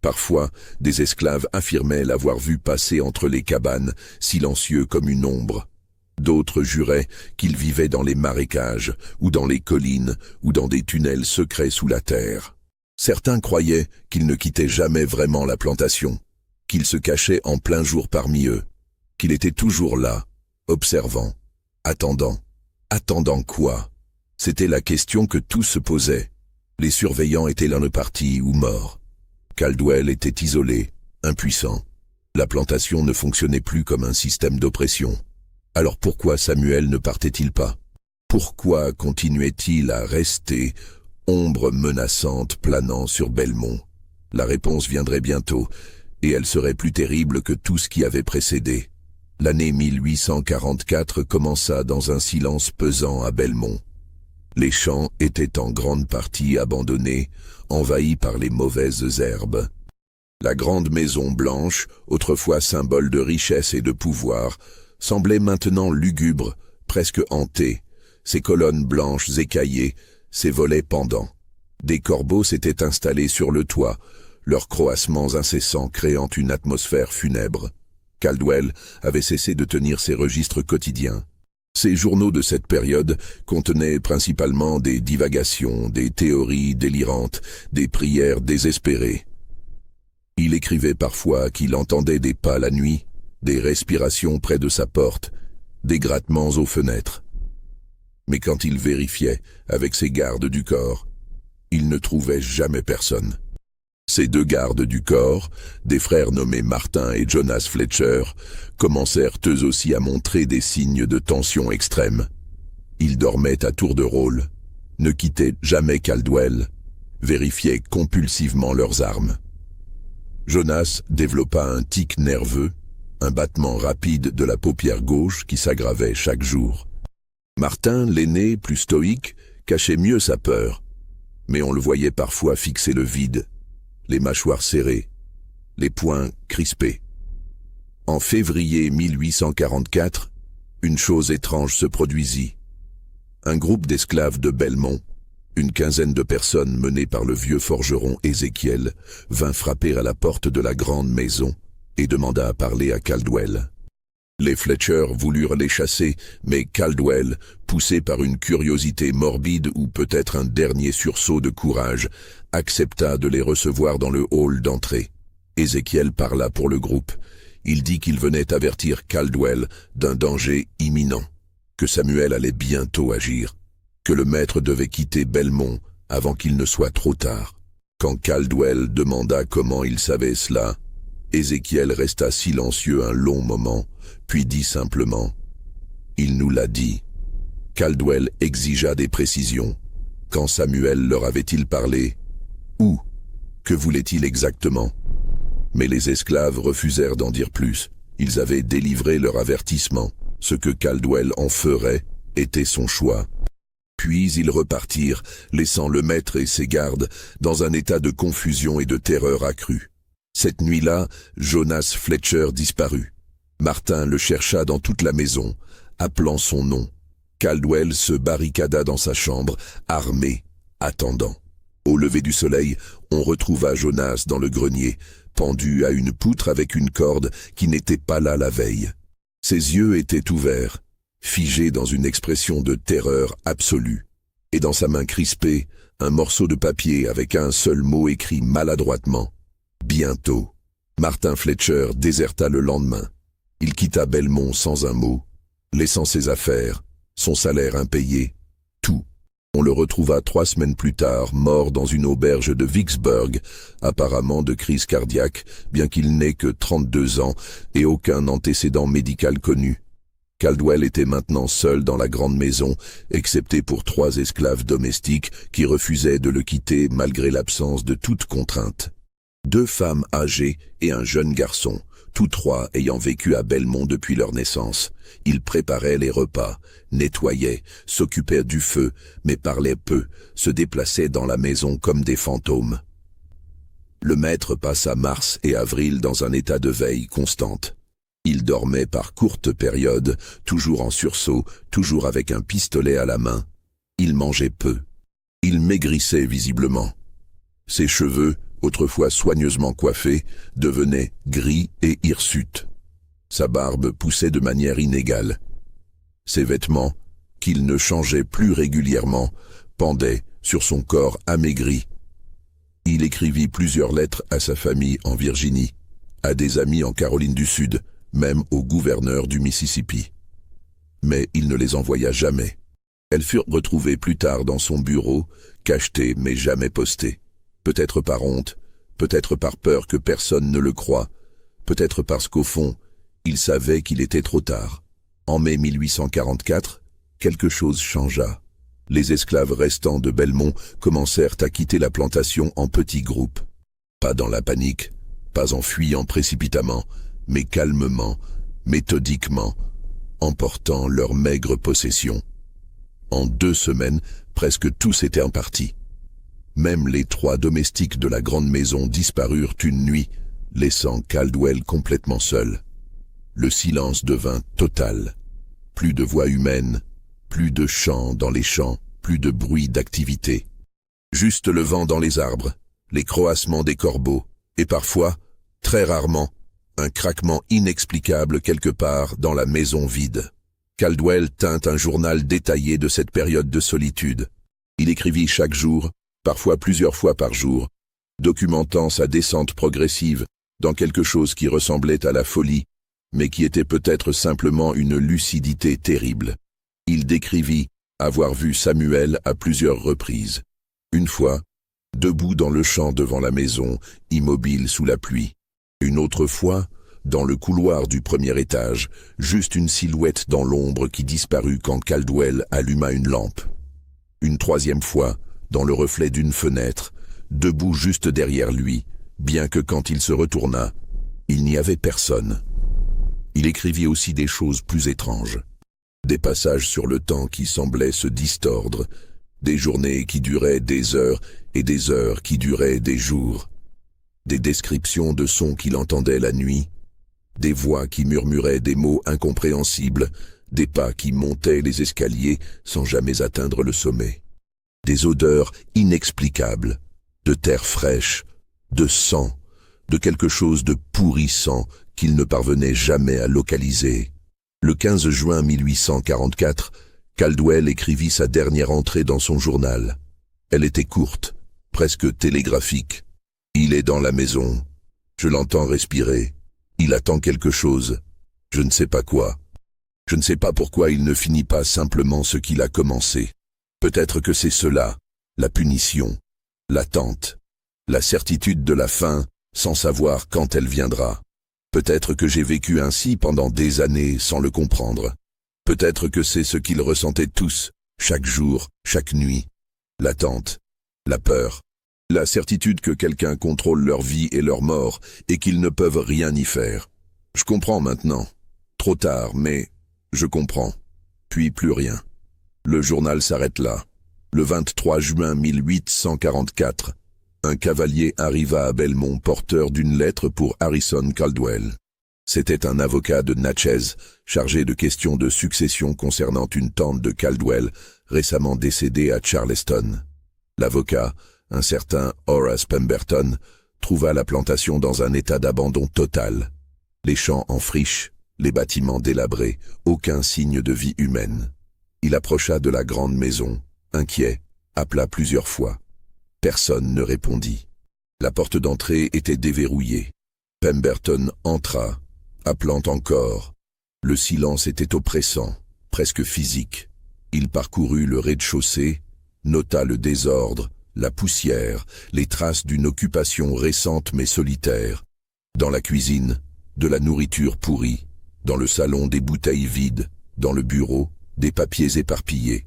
Parfois, des esclaves affirmaient l'avoir vu passer entre les cabanes, silencieux comme une ombre. D'autres juraient qu'il vivait dans les marécages, ou dans les collines, ou dans des tunnels secrets sous la terre. Certains croyaient qu'il ne quittait jamais vraiment la plantation, qu'il se cachait en plein jour parmi eux, qu'il était toujours là, observant, attendant. Attendant quoi? C'était la question que tous se posaient. Les surveillants étaient l'un partis ou morts. Caldwell était isolé, impuissant. La plantation ne fonctionnait plus comme un système d'oppression. Alors pourquoi Samuel ne partait-il pas? Pourquoi continuait-il à rester, ombre menaçante planant sur Belmont? La réponse viendrait bientôt, et elle serait plus terrible que tout ce qui avait précédé. L'année 1844 commença dans un silence pesant à Belmont. Les champs étaient en grande partie abandonnés, envahis par les mauvaises herbes. La grande maison blanche, autrefois symbole de richesse et de pouvoir, semblait maintenant lugubre, presque hantée, ses colonnes blanches écaillées, ses volets pendants. Des corbeaux s'étaient installés sur le toit, leurs croassements incessants créant une atmosphère funèbre. Caldwell avait cessé de tenir ses registres quotidiens. Ses journaux de cette période contenaient principalement des divagations, des théories délirantes, des prières désespérées. Il écrivait parfois qu'il entendait des pas la nuit, des respirations près de sa porte, des grattements aux fenêtres. Mais quand il vérifiait avec ses gardes du corps, il ne trouvait jamais personne. Ces deux gardes du corps, des frères nommés Martin et Jonas Fletcher, commencèrent eux aussi à montrer des signes de tension extrême. Ils dormaient à tour de rôle, ne quittaient jamais Caldwell, vérifiaient compulsivement leurs armes. Jonas développa un tic nerveux, un battement rapide de la paupière gauche qui s'aggravait chaque jour. Martin, l'aîné, plus stoïque, cachait mieux sa peur, mais on le voyait parfois fixer le vide, les mâchoires serrées, les poings crispés. En février 1844, une chose étrange se produisit. Un groupe d'esclaves de Belmont, une quinzaine de personnes menées par le vieux forgeron Ézéchiel, vint frapper à la porte de la grande maison et demanda à parler à Caldwell. Les Fletcher voulurent les chasser, mais Caldwell, poussé par une curiosité morbide ou peut-être un dernier sursaut de courage, accepta de les recevoir dans le hall d'entrée. Ézéchiel parla pour le groupe. Il dit qu'il venait avertir Caldwell d'un danger imminent, que Samuel allait bientôt agir, que le maître devait quitter Belmont avant qu'il ne soit trop tard. Quand Caldwell demanda comment il savait cela, Ézéchiel resta silencieux un long moment, puis dit simplement « Il nous l'a dit ». Caldwell exigea des précisions. Quand Samuel leur avait-il parlé? Où? Que voulait-il exactement? Mais les esclaves refusèrent d'en dire plus. Ils avaient délivré leur avertissement. Ce que Caldwell en ferait était son choix. Puis ils repartirent, laissant le maître et ses gardes dans un état de confusion et de terreur accrue. Cette nuit-là, Jonas Fletcher disparut. Martin le chercha dans toute la maison, appelant son nom. Caldwell se barricada dans sa chambre, armé, attendant. Au lever du soleil, on retrouva Jonas dans le grenier, pendu à une poutre avec une corde qui n'était pas là la veille. Ses yeux étaient ouverts, figés dans une expression de terreur absolue, et dans sa main crispée, un morceau de papier avec un seul mot écrit maladroitement. Bientôt. Martin Fletcher déserta le lendemain. Il quitta Belmont sans un mot, laissant ses affaires, son salaire impayé, tout. On le retrouva 3 semaines plus tard, mort dans une auberge de Vicksburg, apparemment de crise cardiaque, bien qu'il n'ait que 32 ans et aucun antécédent médical connu. Caldwell était maintenant seul dans la grande maison, excepté pour 3 esclaves domestiques qui refusaient de le quitter malgré l'absence de toute contrainte. 2 femmes âgées et un jeune garçon, tous trois ayant vécu à Belmont depuis leur naissance. Ils préparaient les repas, nettoyaient, s'occupaient du feu, mais parlaient peu, se déplaçaient dans la maison comme des fantômes. Le maître passa mars et avril dans un état de veille constante. Il dormait par courtes périodes, toujours en sursaut, toujours avec un pistolet à la main. Il mangeait peu. Il maigrissait visiblement. Ses cheveux, autrefois soigneusement coiffés, devenaient gris et hirsutes. Sa barbe poussait de manière inégale. Ses vêtements, qu'il ne changeait plus régulièrement, pendaient sur son corps amaigri. Il écrivit plusieurs lettres à sa famille en Virginie, à des amis en Caroline du Sud, même au gouverneur du Mississippi. Mais il ne les envoya jamais. Elles furent retrouvées plus tard dans son bureau, cachetées mais jamais postées. Peut-être par honte, peut-être par peur que personne ne le croie, peut-être parce qu'au fond, il savait qu'il était trop tard. En mai 1844, quelque chose changea. Les esclaves restants de Belmont commencèrent à quitter la plantation en petits groupes. Pas dans la panique, pas en fuyant précipitamment, mais calmement, méthodiquement, emportant leurs maigres possessions. En 2 semaines, presque tous étaient en partie. Même les 3 domestiques de la grande maison disparurent une nuit, laissant Caldwell complètement seul. Le silence devint total. Plus de voix humaines, plus de chants dans les champs, plus de bruit d'activité. Juste le vent dans les arbres, les croassements des corbeaux, et parfois, très rarement, un craquement inexplicable quelque part dans la maison vide. Caldwell tint un journal détaillé de cette période de solitude. Il écrivit chaque jour, parfois plusieurs fois par jour, documentant sa descente progressive dans quelque chose qui ressemblait à la folie, mais qui était peut-être simplement une lucidité terrible. Il décrivit avoir vu Samuel à plusieurs reprises. Une fois, debout dans le champ devant la maison, immobile sous la pluie. Une autre fois, dans le couloir du premier étage, juste une silhouette dans l'ombre qui disparut quand Caldwell alluma une lampe. Une 3e fois, dans le reflet d'une fenêtre, debout juste derrière lui, bien que quand il se retourna, il n'y avait personne. Il écrivit aussi des choses plus étranges. Des passages sur le temps qui semblaient se distordre, des journées qui duraient des heures et des heures qui duraient des jours, des descriptions de sons qu'il entendait la nuit, des voix qui murmuraient des mots incompréhensibles, des pas qui montaient les escaliers sans jamais atteindre le sommet, des odeurs inexplicables, de terre fraîche, de sang, de quelque chose de pourrissant qu'il ne parvenait jamais à localiser. Le 15 juin 1844, Caldwell écrivit sa dernière entrée dans son journal. Elle était courte, presque télégraphique. Il est dans la maison. Je l'entends respirer. Il attend quelque chose. Je ne sais pas quoi. Je ne sais pas pourquoi il ne finit pas simplement ce qu'il a commencé. Peut-être que c'est cela, la punition, l'attente, la certitude de la fin, sans savoir quand elle viendra. Peut-être que j'ai vécu ainsi pendant des années sans le comprendre. Peut-être que c'est ce qu'ils ressentaient tous, chaque jour, chaque nuit. L'attente, la peur, la certitude que quelqu'un contrôle leur vie et leur mort et qu'ils ne peuvent rien y faire. Je comprends maintenant. Trop tard, mais je comprends. Puis plus rien. Le journal s'arrête là. Le 23 juin 1844, un cavalier arriva à Belmont porteur d'une lettre pour Harrison Caldwell. C'était un avocat de Natchez, chargé de questions de succession concernant une tante de Caldwell, récemment décédée à Charleston. L'avocat, un certain Horace Pemberton, trouva la plantation dans un état d'abandon total. Les champs en friche, les bâtiments délabrés, aucun signe de vie humaine. Il approcha de la grande maison, inquiet, appela plusieurs fois. Personne ne répondit. La porte d'entrée était déverrouillée. Pemberton entra, appelant encore. Le silence était oppressant, presque physique. Il parcourut le rez-de-chaussée, nota le désordre, la poussière, les traces d'une occupation récente mais solitaire. Dans la cuisine, de la nourriture pourrie. Dans le salon, des bouteilles vides. Dans le bureau, des papiers éparpillés.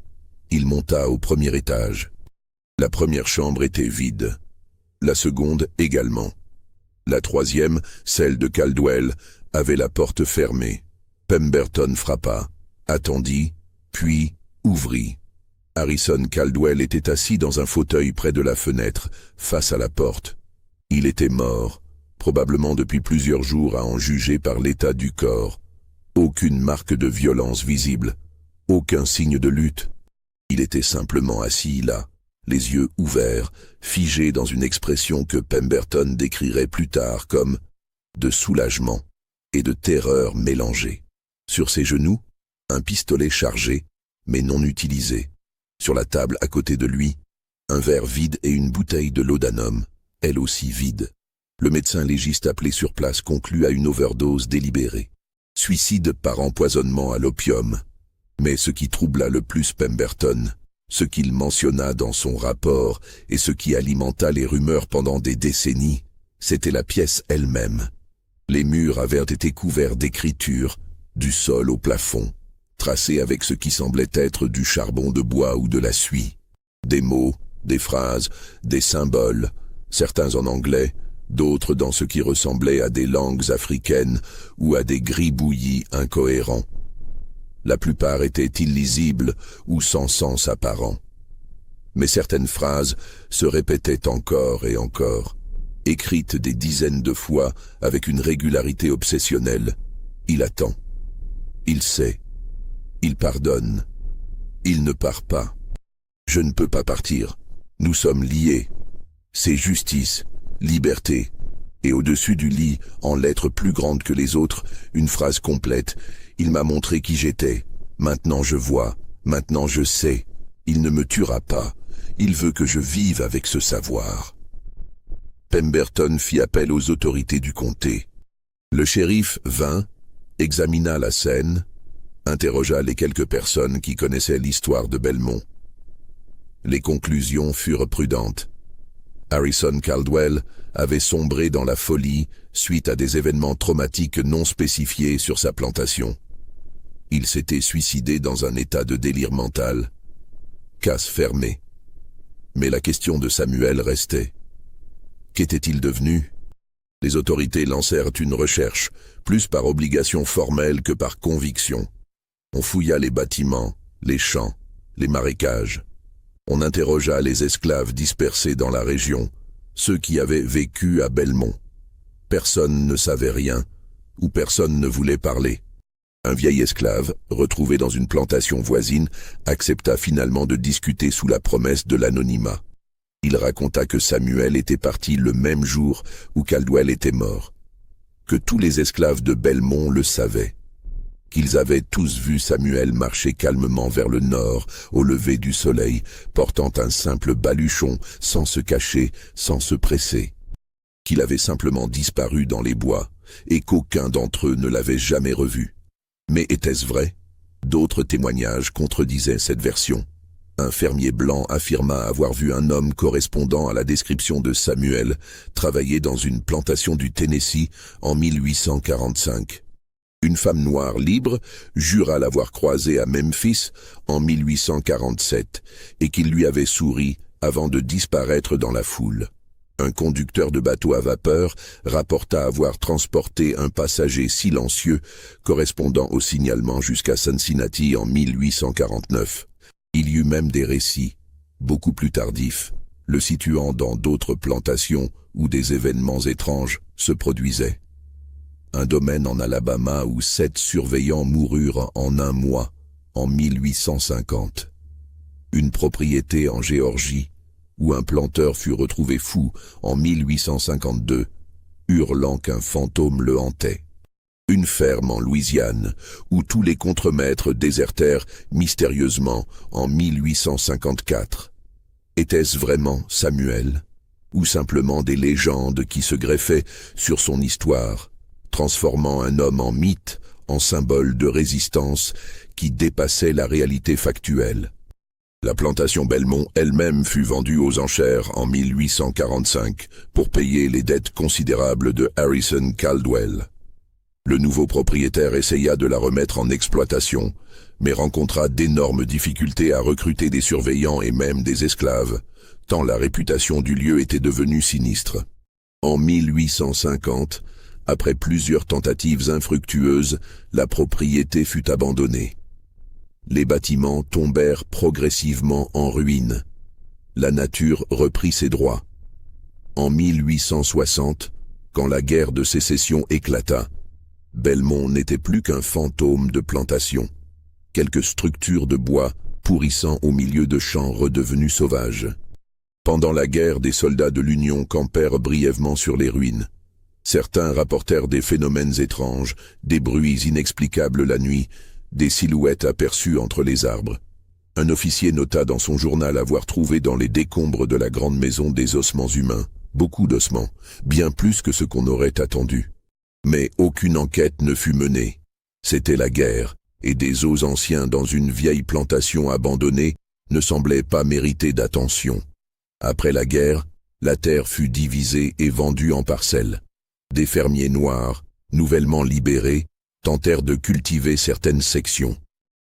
Il monta au premier étage. La première chambre était vide. La seconde également. La troisième, celle de Caldwell, avait la porte fermée. Pemberton frappa, attendit, puis ouvrit. Harrison Caldwell était assis dans un fauteuil près de la fenêtre, face à la porte. Il était mort, probablement depuis plusieurs jours à en juger par l'état du corps. Aucune marque de violence visible, aucun signe de lutte. Il était simplement assis là, les yeux ouverts, figé dans une expression que Pemberton décrirait plus tard comme de soulagement et de terreur mélangée. Sur ses genoux, un pistolet chargé, mais non utilisé. Sur la table à côté de lui, un verre vide et une bouteille de laudanum, elle aussi vide. Le médecin légiste appelé sur place conclut à une overdose délibérée. Suicide par empoisonnement à l'opium. Mais ce qui troubla le plus Pemberton, ce qu'il mentionna dans son rapport et ce qui alimenta les rumeurs pendant des décennies, c'était la pièce elle-même. Les murs avaient été couverts d'écritures, du sol au plafond, tracés avec ce qui semblait être du charbon de bois ou de la suie. Des mots, des phrases, des symboles, certains en anglais, d'autres dans ce qui ressemblait à des langues africaines ou à des gribouillis incohérents. La plupart étaient illisibles ou sans sens apparent. Mais certaines phrases se répétaient encore et encore, écrites des dizaines de fois avec une régularité obsessionnelle. Il attend. Il sait. Il pardonne. Il ne part pas. Je ne peux pas partir. Nous sommes liés. C'est justice, liberté. Et au-dessus du lit, en lettres plus grandes que les autres, une phrase complète. Il m'a montré qui j'étais. Maintenant je vois. Maintenant je sais. Il ne me tuera pas. Il veut que je vive avec ce savoir. Pemberton fit appel aux autorités du comté. Le shérif vint, examina la scène, interrogea les quelques personnes qui connaissaient l'histoire de Belmont. Les conclusions furent prudentes. Harrison Caldwell avait sombré dans la folie suite à des événements traumatiques non spécifiés sur sa plantation. Il s'était suicidé dans un état de délire mental. Case fermée. Mais la question de Samuel restait. Qu'était-il devenu? Les autorités lancèrent une recherche, plus par obligation formelle que par conviction. On fouilla les bâtiments, les champs, les marécages. On interrogea les esclaves dispersés dans la région, ceux qui avaient vécu à Belmont. Personne ne savait rien, ou personne ne voulait parler. Un vieil esclave, retrouvé dans une plantation voisine, accepta finalement de discuter sous la promesse de l'anonymat. Il raconta que Samuel était parti le même jour où Caldwell était mort, que tous les esclaves de Belmont le savaient, qu'ils avaient tous vu Samuel marcher calmement vers le nord au lever du soleil, portant un simple baluchon, sans se cacher, sans se presser, qu'il avait simplement disparu dans les bois et qu'aucun d'entre eux ne l'avait jamais revu. Mais était-ce vrai? D'autres témoignages contredisaient cette version. Un fermier blanc affirma avoir vu un homme correspondant à la description de Samuel travailler dans une plantation du Tennessee en 1845. Une femme noire libre jura l'avoir croisé à Memphis en 1847 et qu'il lui avait souri avant de disparaître dans la foule. Un conducteur de bateau à vapeur rapporta avoir transporté un passager silencieux correspondant au signalement jusqu'à Cincinnati en 1849. Il y eut même des récits, beaucoup plus tardifs, le situant dans d'autres plantations où des événements étranges se produisaient. Un domaine en Alabama où 7 surveillants moururent en un mois, en 1850. Une propriété en Géorgie, où un planteur fut retrouvé fou en 1852, hurlant qu'un fantôme le hantait. Une ferme en Louisiane, où tous les contremaîtres désertèrent mystérieusement en 1854. Était-ce vraiment Samuel, ou simplement des légendes qui se greffaient sur son histoire, transformant un homme en mythe, en symbole de résistance qui dépassait la réalité factuelle? La plantation Belmont elle-même fut vendue aux enchères en 1845 pour payer les dettes considérables de Harrison Caldwell. Le nouveau propriétaire essaya de la remettre en exploitation, mais rencontra d'énormes difficultés à recruter des surveillants et même des esclaves, tant la réputation du lieu était devenue sinistre. En 1850, Après plusieurs tentatives infructueuses, la propriété fut abandonnée. Les bâtiments tombèrent progressivement en ruine. La nature reprit ses droits. En 1860, quand la guerre de sécession éclata, Belmont n'était plus qu'un fantôme de plantation. Quelques structures de bois pourrissant au milieu de champs redevenus sauvages. Pendant la guerre, des soldats de l'Union campèrent brièvement sur les ruines. Certains rapportèrent des phénomènes étranges, des bruits inexplicables la nuit, des silhouettes aperçues entre les arbres. Un officier nota dans son journal avoir trouvé dans les décombres de la grande maison des ossements humains, beaucoup d'ossements, bien plus que ce qu'on aurait attendu. Mais aucune enquête ne fut menée. C'était la guerre, et des os anciens dans une vieille plantation abandonnée ne semblaient pas mériter d'attention. Après la guerre, la terre fut divisée et vendue en parcelles. Des fermiers noirs, nouvellement libérés, tentèrent de cultiver certaines sections.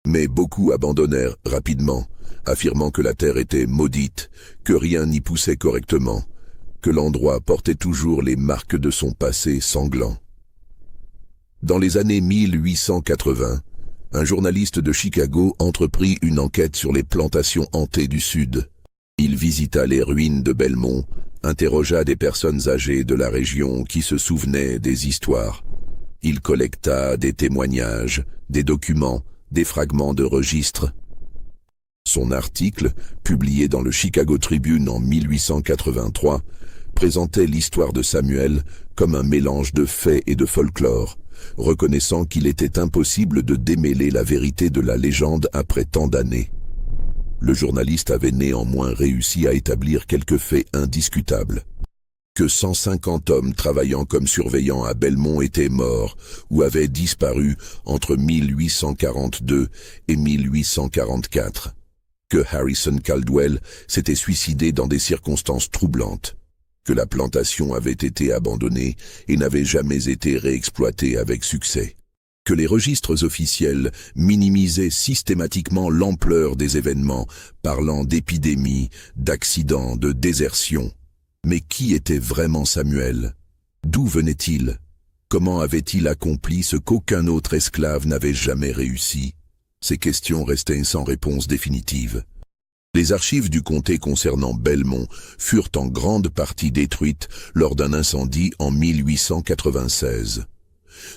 Mais beaucoup abandonnèrent rapidement, affirmant que la terre était maudite, que rien n'y poussait correctement, que l'endroit portait toujours les marques de son passé sanglant. Dans les années 1880, un journaliste de Chicago entreprit une enquête sur les plantations hantées du Sud. Il visita les ruines de Belmont, interrogea des personnes âgées de la région qui se souvenaient des histoires. Il collecta des témoignages, des documents, des fragments de registres. Son article, publié dans le Chicago Tribune en 1883, présentait l'histoire de Samuel comme un mélange de faits et de folklore, reconnaissant qu'il était impossible de démêler la vérité de la légende après tant d'années. Le journaliste avait néanmoins réussi à établir quelques faits indiscutables. Que 150 hommes travaillant comme surveillants à Belmont étaient morts ou avaient disparu entre 1842 et 1844. Que Harrison Caldwell s'était suicidé dans des circonstances troublantes. Que la plantation avait été abandonnée et n'avait jamais été réexploitée avec succès. Que les registres officiels minimisaient systématiquement l'ampleur des événements, parlant d'épidémies, d'accidents, de désertions. Mais qui était vraiment Samuel? D'où venait-il? Comment avait-il accompli ce qu'aucun autre esclave n'avait jamais réussi? Ces questions restaient sans réponse définitive. Les archives du comté concernant Belmont furent en grande partie détruites lors d'un incendie en 1896.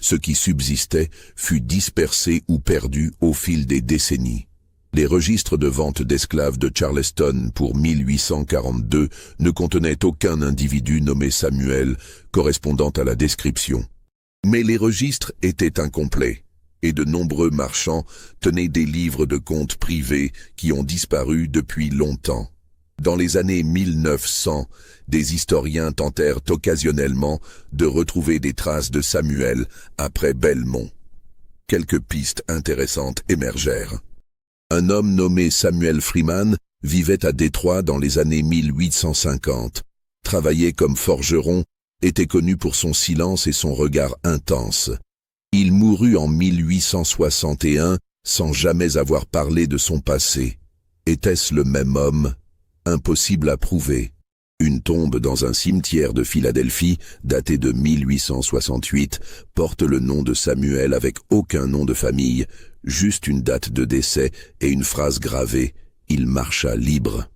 Ce qui subsistait fut dispersé ou perdu au fil des décennies. Les registres de vente d'esclaves de Charleston pour 1842 ne contenaient aucun individu nommé Samuel correspondant à la description. Mais les registres étaient incomplets, et de nombreux marchands tenaient des livres de comptes privés qui ont disparu depuis longtemps. Dans les années 1900, des historiens tentèrent occasionnellement de retrouver des traces de Samuel après Belmont. Quelques pistes intéressantes émergèrent. Un homme nommé Samuel Freeman vivait à Détroit dans les années 1850, travaillait comme forgeron, était connu pour son silence et son regard intense. Il mourut en 1861 sans jamais avoir parlé de son passé. Était-ce le même homme? Impossible à prouver. Une tombe dans un cimetière de Philadelphie, datée de 1868, porte le nom de Samuel avec aucun nom de famille, juste une date de décès et une phrase gravée « Il marcha libre ».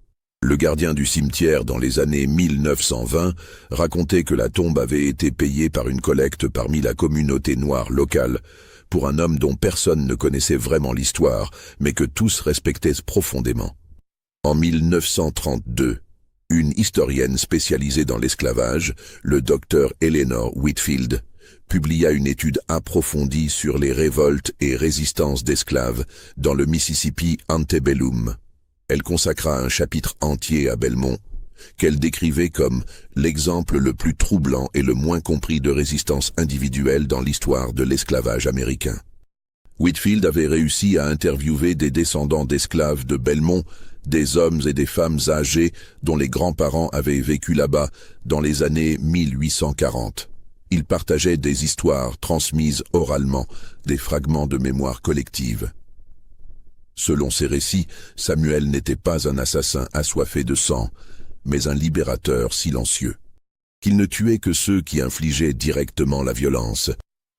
Le gardien du cimetière dans les années 1920 racontait que la tombe avait été payée par une collecte parmi la communauté noire locale pour un homme dont personne ne connaissait vraiment l'histoire, mais que tous respectaient profondément. En 1932, une historienne spécialisée dans l'esclavage, le docteur Eleanor Whitfield, publia une étude approfondie sur les révoltes et résistances d'esclaves dans le Mississippi antebellum. Elle consacra un chapitre entier à Belmont, qu'elle décrivait comme l'exemple le plus troublant et le moins compris de résistance individuelle dans l'histoire de l'esclavage américain. Whitfield avait réussi à interviewer des descendants d'esclaves de Belmont, des hommes et des femmes âgés dont les grands-parents avaient vécu là-bas dans les années 1840. Ils partageaient des histoires transmises oralement, des fragments de mémoire collective. Selon ces récits, Samuel n'était pas un assassin assoiffé de sang, mais un libérateur silencieux. qu'il ne tuait que ceux qui infligeaient directement la violence,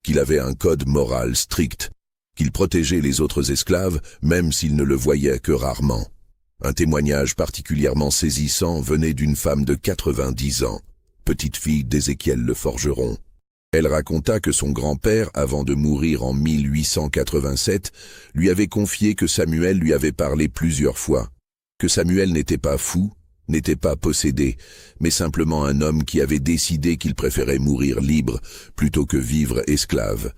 qu'il avait un code moral strict, qu'il protégeait les autres esclaves même s'ils ne le voyaient que rarement. Un témoignage particulièrement saisissant venait d'une femme de 90 ans, petite fille d'Ézéchiel le forgeron. Elle raconta que son grand-père, avant de mourir en 1887, lui avait confié que Samuel lui avait parlé plusieurs fois, que Samuel n'était pas fou, n'était pas possédé, mais simplement un homme qui avait décidé qu'il préférait mourir libre plutôt que vivre esclave,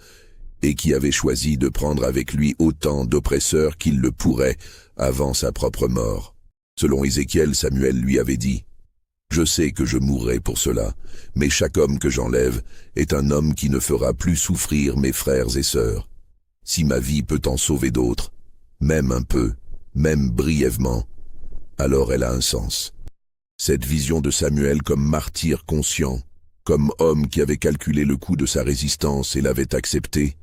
et qui avait choisi de prendre avec lui autant d'oppresseurs qu'il le pourrait avant sa propre mort. Selon Ézéchiel, Samuel lui avait dit « Je sais que je mourrai pour cela, mais chaque homme que j'enlève est un homme qui ne fera plus souffrir mes frères et sœurs. Si ma vie peut en sauver d'autres, même un peu, même brièvement, alors elle a un sens. » Cette vision de Samuel comme martyr conscient, comme homme qui avait calculé le coût de sa résistance et l'avait accepté,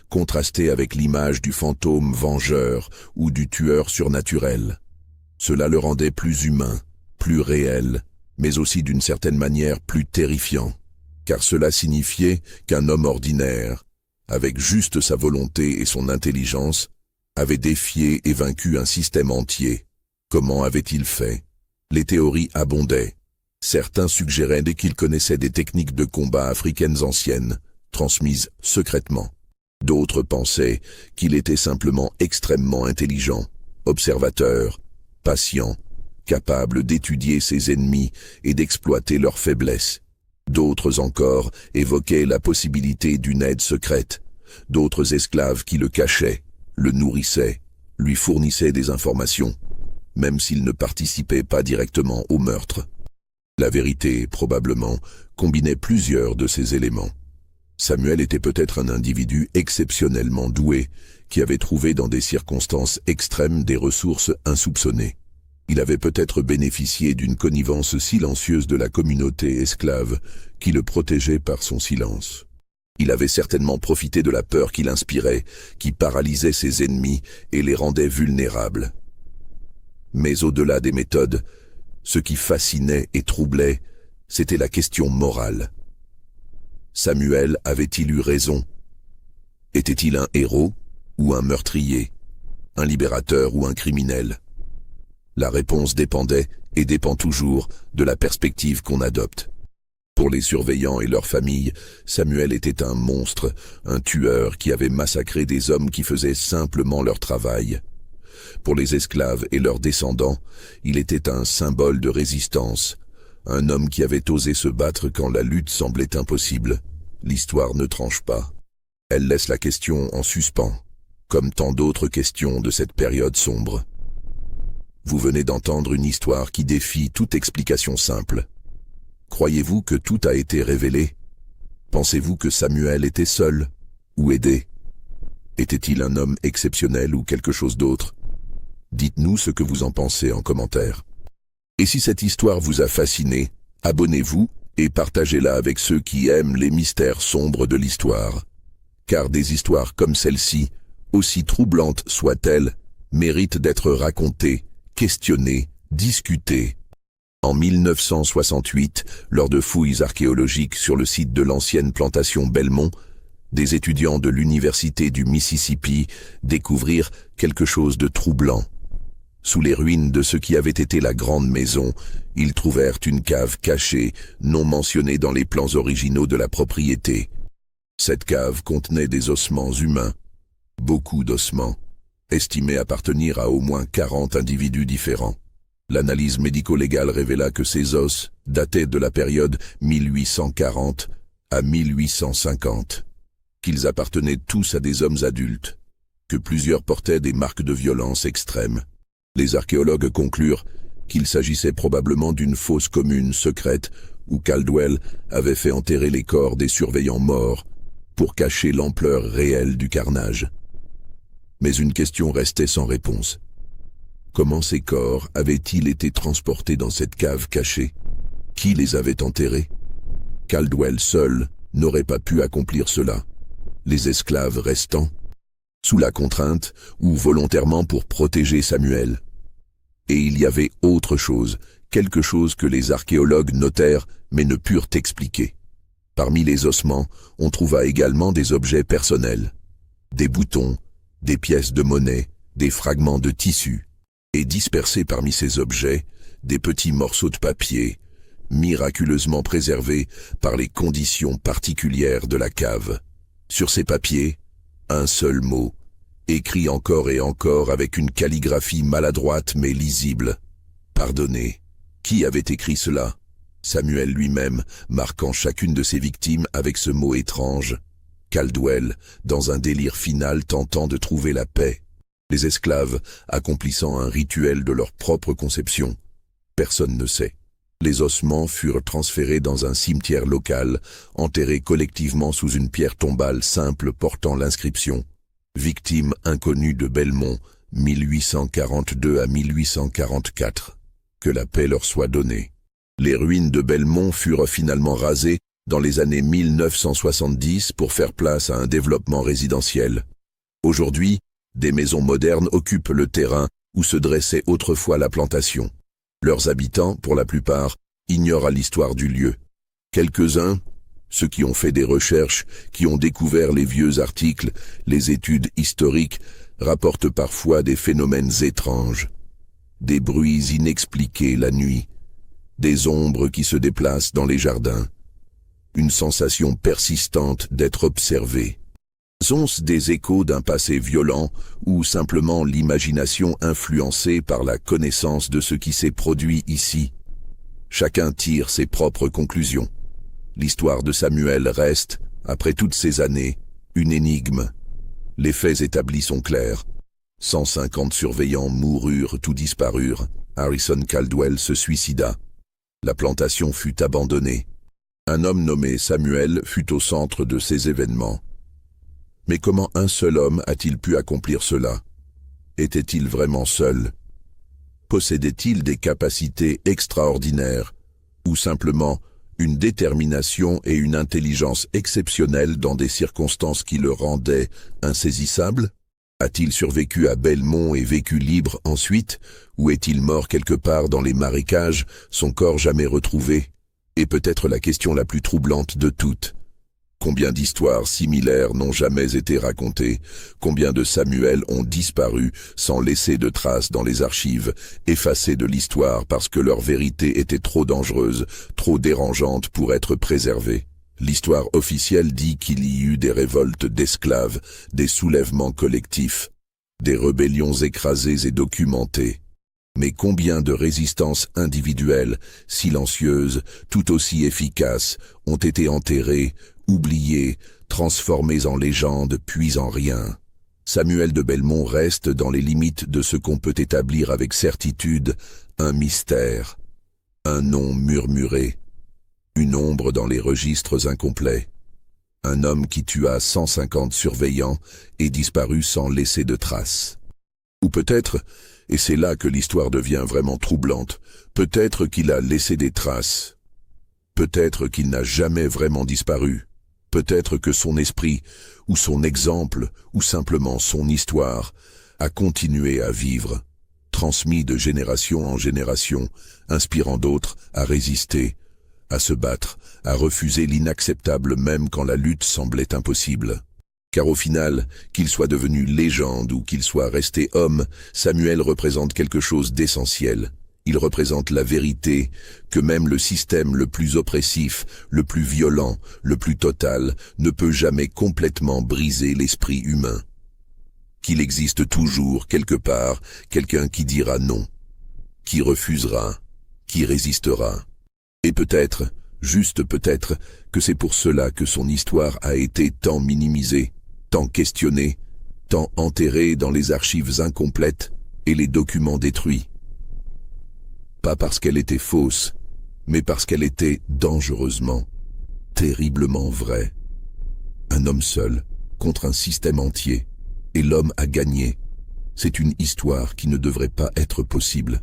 contrastait avec l'image du fantôme vengeur ou du tueur surnaturel. Cela le rendait plus humain, plus réel, mais aussi d'une certaine manière plus terrifiant, car cela signifiait qu'un homme ordinaire, avec juste sa volonté et son intelligence, avait défié et vaincu un système entier. Comment avait-il fait? Les théories abondaient. Certains suggéraient qu'il connaissait des techniques de combat africaines anciennes, transmises secrètement. D'autres pensaient qu'il était simplement extrêmement intelligent, observateur, patient, capable d'étudier ses ennemis et d'exploiter leurs faiblesses. D'autres encore évoquaient la possibilité d'une aide secrète, d'autres esclaves qui le cachaient, le nourrissaient, lui fournissaient des informations, même s'il ne participait pas directement au meurtre. La vérité, probablement, combinait plusieurs de ces éléments. Samuel était peut-être un individu exceptionnellement doué, qui avait trouvé dans des circonstances extrêmes des ressources insoupçonnées. Il avait peut-être bénéficié d'une connivence silencieuse de la communauté esclave, qui le protégeait par son silence. Il avait certainement profité de la peur qu'il inspirait, qui paralysait ses ennemis et les rendait vulnérables. Mais au-delà des méthodes, ce qui fascinait et troublait, c'était la question morale. Samuel avait-il eu raison? Était-il un héros ou un meurtrier, un libérateur ou un criminel? La réponse dépendait, et dépend toujours, de la perspective qu'on adopte. Pour les surveillants et leurs familles, Samuel était un monstre, un tueur qui avait massacré des hommes qui faisaient simplement leur travail. Pour les esclaves et leurs descendants, il était un symbole de résistance, un homme qui avait osé se battre quand la lutte semblait impossible. L'histoire ne tranche pas. Elle laisse la question en suspens, comme tant d'autres questions de cette période sombre. Vous venez d'entendre une histoire qui défie toute explication simple. Croyez-vous que tout a été révélé? Pensez-vous que Samuel était seul ou aidé? Était-il un homme exceptionnel ou quelque chose d'autre? Dites-nous ce que vous en pensez en commentaire. Et si cette histoire vous a fasciné, abonnez-vous et partagez-la avec ceux qui aiment les mystères sombres de l'histoire. Car des histoires comme celle-ci, aussi troublantes soient-elles, méritent d'être racontées, questionnées, discutées. En 1968, lors de fouilles archéologiques sur le site de l'ancienne plantation Belmont, des étudiants de l'université du Mississippi découvrirent quelque chose de troublant. Sous les ruines de ce qui avait été la grande maison, ils trouvèrent une cave cachée, non mentionnée dans les plans originaux de la propriété. Cette cave contenait des ossements humains, beaucoup d'ossements, estimés appartenir à au moins 40 individus différents. L'analyse médico-légale révéla que ces os dataient de la période 1840 à 1850, qu'ils appartenaient tous à des hommes adultes, que plusieurs portaient des marques de violence extrême. Les archéologues conclurent qu'il s'agissait probablement d'une fosse commune secrète où Caldwell avait fait enterrer les corps des surveillants morts pour cacher l'ampleur réelle du carnage. Mais une question restait sans réponse. Comment ces corps avaient-ils été transportés dans cette cave cachée? Qui les avait enterrés? Caldwell seul n'aurait pas pu accomplir cela. Les esclaves restants? Sous la contrainte ou volontairement pour protéger Samuel? Et il y avait autre chose quelque chose que les archéologues notèrent mais ne purent expliquer. Parmi les ossements, on trouva également des objets personnels, des boutons, des pièces de monnaie, des fragments de tissu, et dispersés parmi ces objets, des petits morceaux de papier, miraculeusement préservés par les conditions particulières de la cave. Sur ces papiers, un seul mot, écrit encore et encore avec une calligraphie maladroite mais lisible. Pardonnez. Qui avait écrit cela? Samuel lui-même, marquant chacune de ses victimes avec ce mot étrange. Caldwell, dans un délire final tentant de trouver la paix. Les esclaves, accomplissant un rituel de leur propre conception. Personne ne sait. Les ossements furent transférés dans un cimetière local, enterrés collectivement sous une pierre tombale simple portant l'inscription « Victime inconnue de Belmont, 1842 à 1844 ». Que la paix leur soit donnée. Les ruines de Belmont furent finalement rasées dans les années 1970 pour faire place à un développement résidentiel. Aujourd'hui, des maisons modernes occupent le terrain où se dressait autrefois la plantation. Leurs habitants, pour la plupart, ignorent l'histoire du lieu. Quelques-uns, ceux qui ont fait des recherches, qui ont découvert les vieux articles, les études historiques, rapportent parfois des phénomènes étranges. Des bruits inexpliqués la nuit, des ombres qui se déplacent dans les jardins, une sensation persistante d'être observé. Sont-ce des échos d'un passé violent ou simplement l'imagination influencée par la connaissance de ce qui s'est produit ici? Chacun tire ses propres conclusions. L'histoire de Samuel reste, après toutes ces années, une énigme. Les faits établis sont clairs. 150 surveillants moururent ou disparurent. Harrison Caldwell se suicida. La plantation fut abandonnée. Un homme nommé Samuel fut au centre de ces événements. Mais comment un seul homme a-t-il pu accomplir cela? Était-il vraiment seul? Possédait-il des capacités extraordinaires? Ou simplement une détermination et une intelligence exceptionnelles dans des circonstances qui le rendaient insaisissable? A-t-il survécu à Belmont et vécu libre ensuite, ou est-il mort quelque part dans les marécages, son corps jamais retrouvé? Et peut-être la question la plus troublante de toutes. Combien d'histoires similaires n'ont jamais été racontées? Combien de Samuel ont disparu sans laisser de traces dans les archives, effacées de l'histoire parce que leur vérité était trop dangereuse, trop dérangeante pour être préservée? L'histoire officielle dit qu'il y eut des révoltes d'esclaves, des soulèvements collectifs, des rébellions écrasées et documentées. Mais combien de résistances individuelles, silencieuses, tout aussi efficaces, ont été enterrées, oubliées, transformées en légendes, puis en rien? Samuel de Belmont reste dans les limites de ce qu'on peut établir avec certitude, un mystère, un nom murmuré. Une ombre dans les registres incomplets. Un homme qui tua 150 surveillants et disparut sans laisser de traces. Ou peut-être, et c'est là que l'histoire devient vraiment troublante, peut-être qu'il a laissé des traces. Peut-être qu'il n'a jamais vraiment disparu. Peut-être que son esprit, ou son exemple, ou simplement son histoire, a continué à vivre, transmis de génération en génération, inspirant d'autres à résister, à se battre, à refuser l'inacceptable même quand la lutte semblait impossible. Car au final, qu'il soit devenu légende ou qu'il soit resté homme, Samuel représente quelque chose d'essentiel. Il représente la vérité que même le système le plus oppressif, le plus violent, le plus total, ne peut jamais complètement briser l'esprit humain. Qu'il existe toujours, quelque part, quelqu'un qui dira non, qui refusera, qui résistera. Et peut-être, juste peut-être, que c'est pour cela que son histoire a été tant minimisée, tant questionnée, tant enterrée dans les archives incomplètes et les documents détruits. Pas parce qu'elle était fausse, mais parce qu'elle était dangereusement, terriblement vraie. Un homme seul, contre un système entier, et l'homme a gagné. C'est une histoire qui ne devrait pas être possible.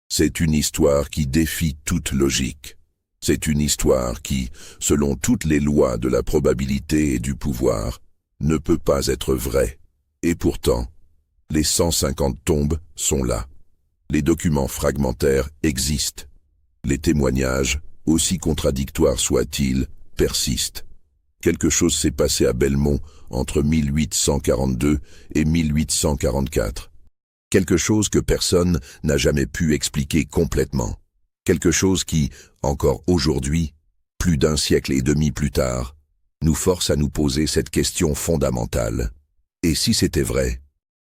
C'est une histoire qui défie toute logique. C'est une histoire qui, selon toutes les lois de la probabilité et du pouvoir, ne peut pas être vraie. Et pourtant, les 150 tombes sont là. Les documents fragmentaires existent. Les témoignages, aussi contradictoires soient-ils, persistent. Quelque chose s'est passé à Belmont entre 1842 et 1844. Quelque chose que personne n'a jamais pu expliquer complètement. Quelque chose qui, encore aujourd'hui, plus d'un siècle et demi plus tard, nous force à nous poser cette question fondamentale. Et si c'était vrai ?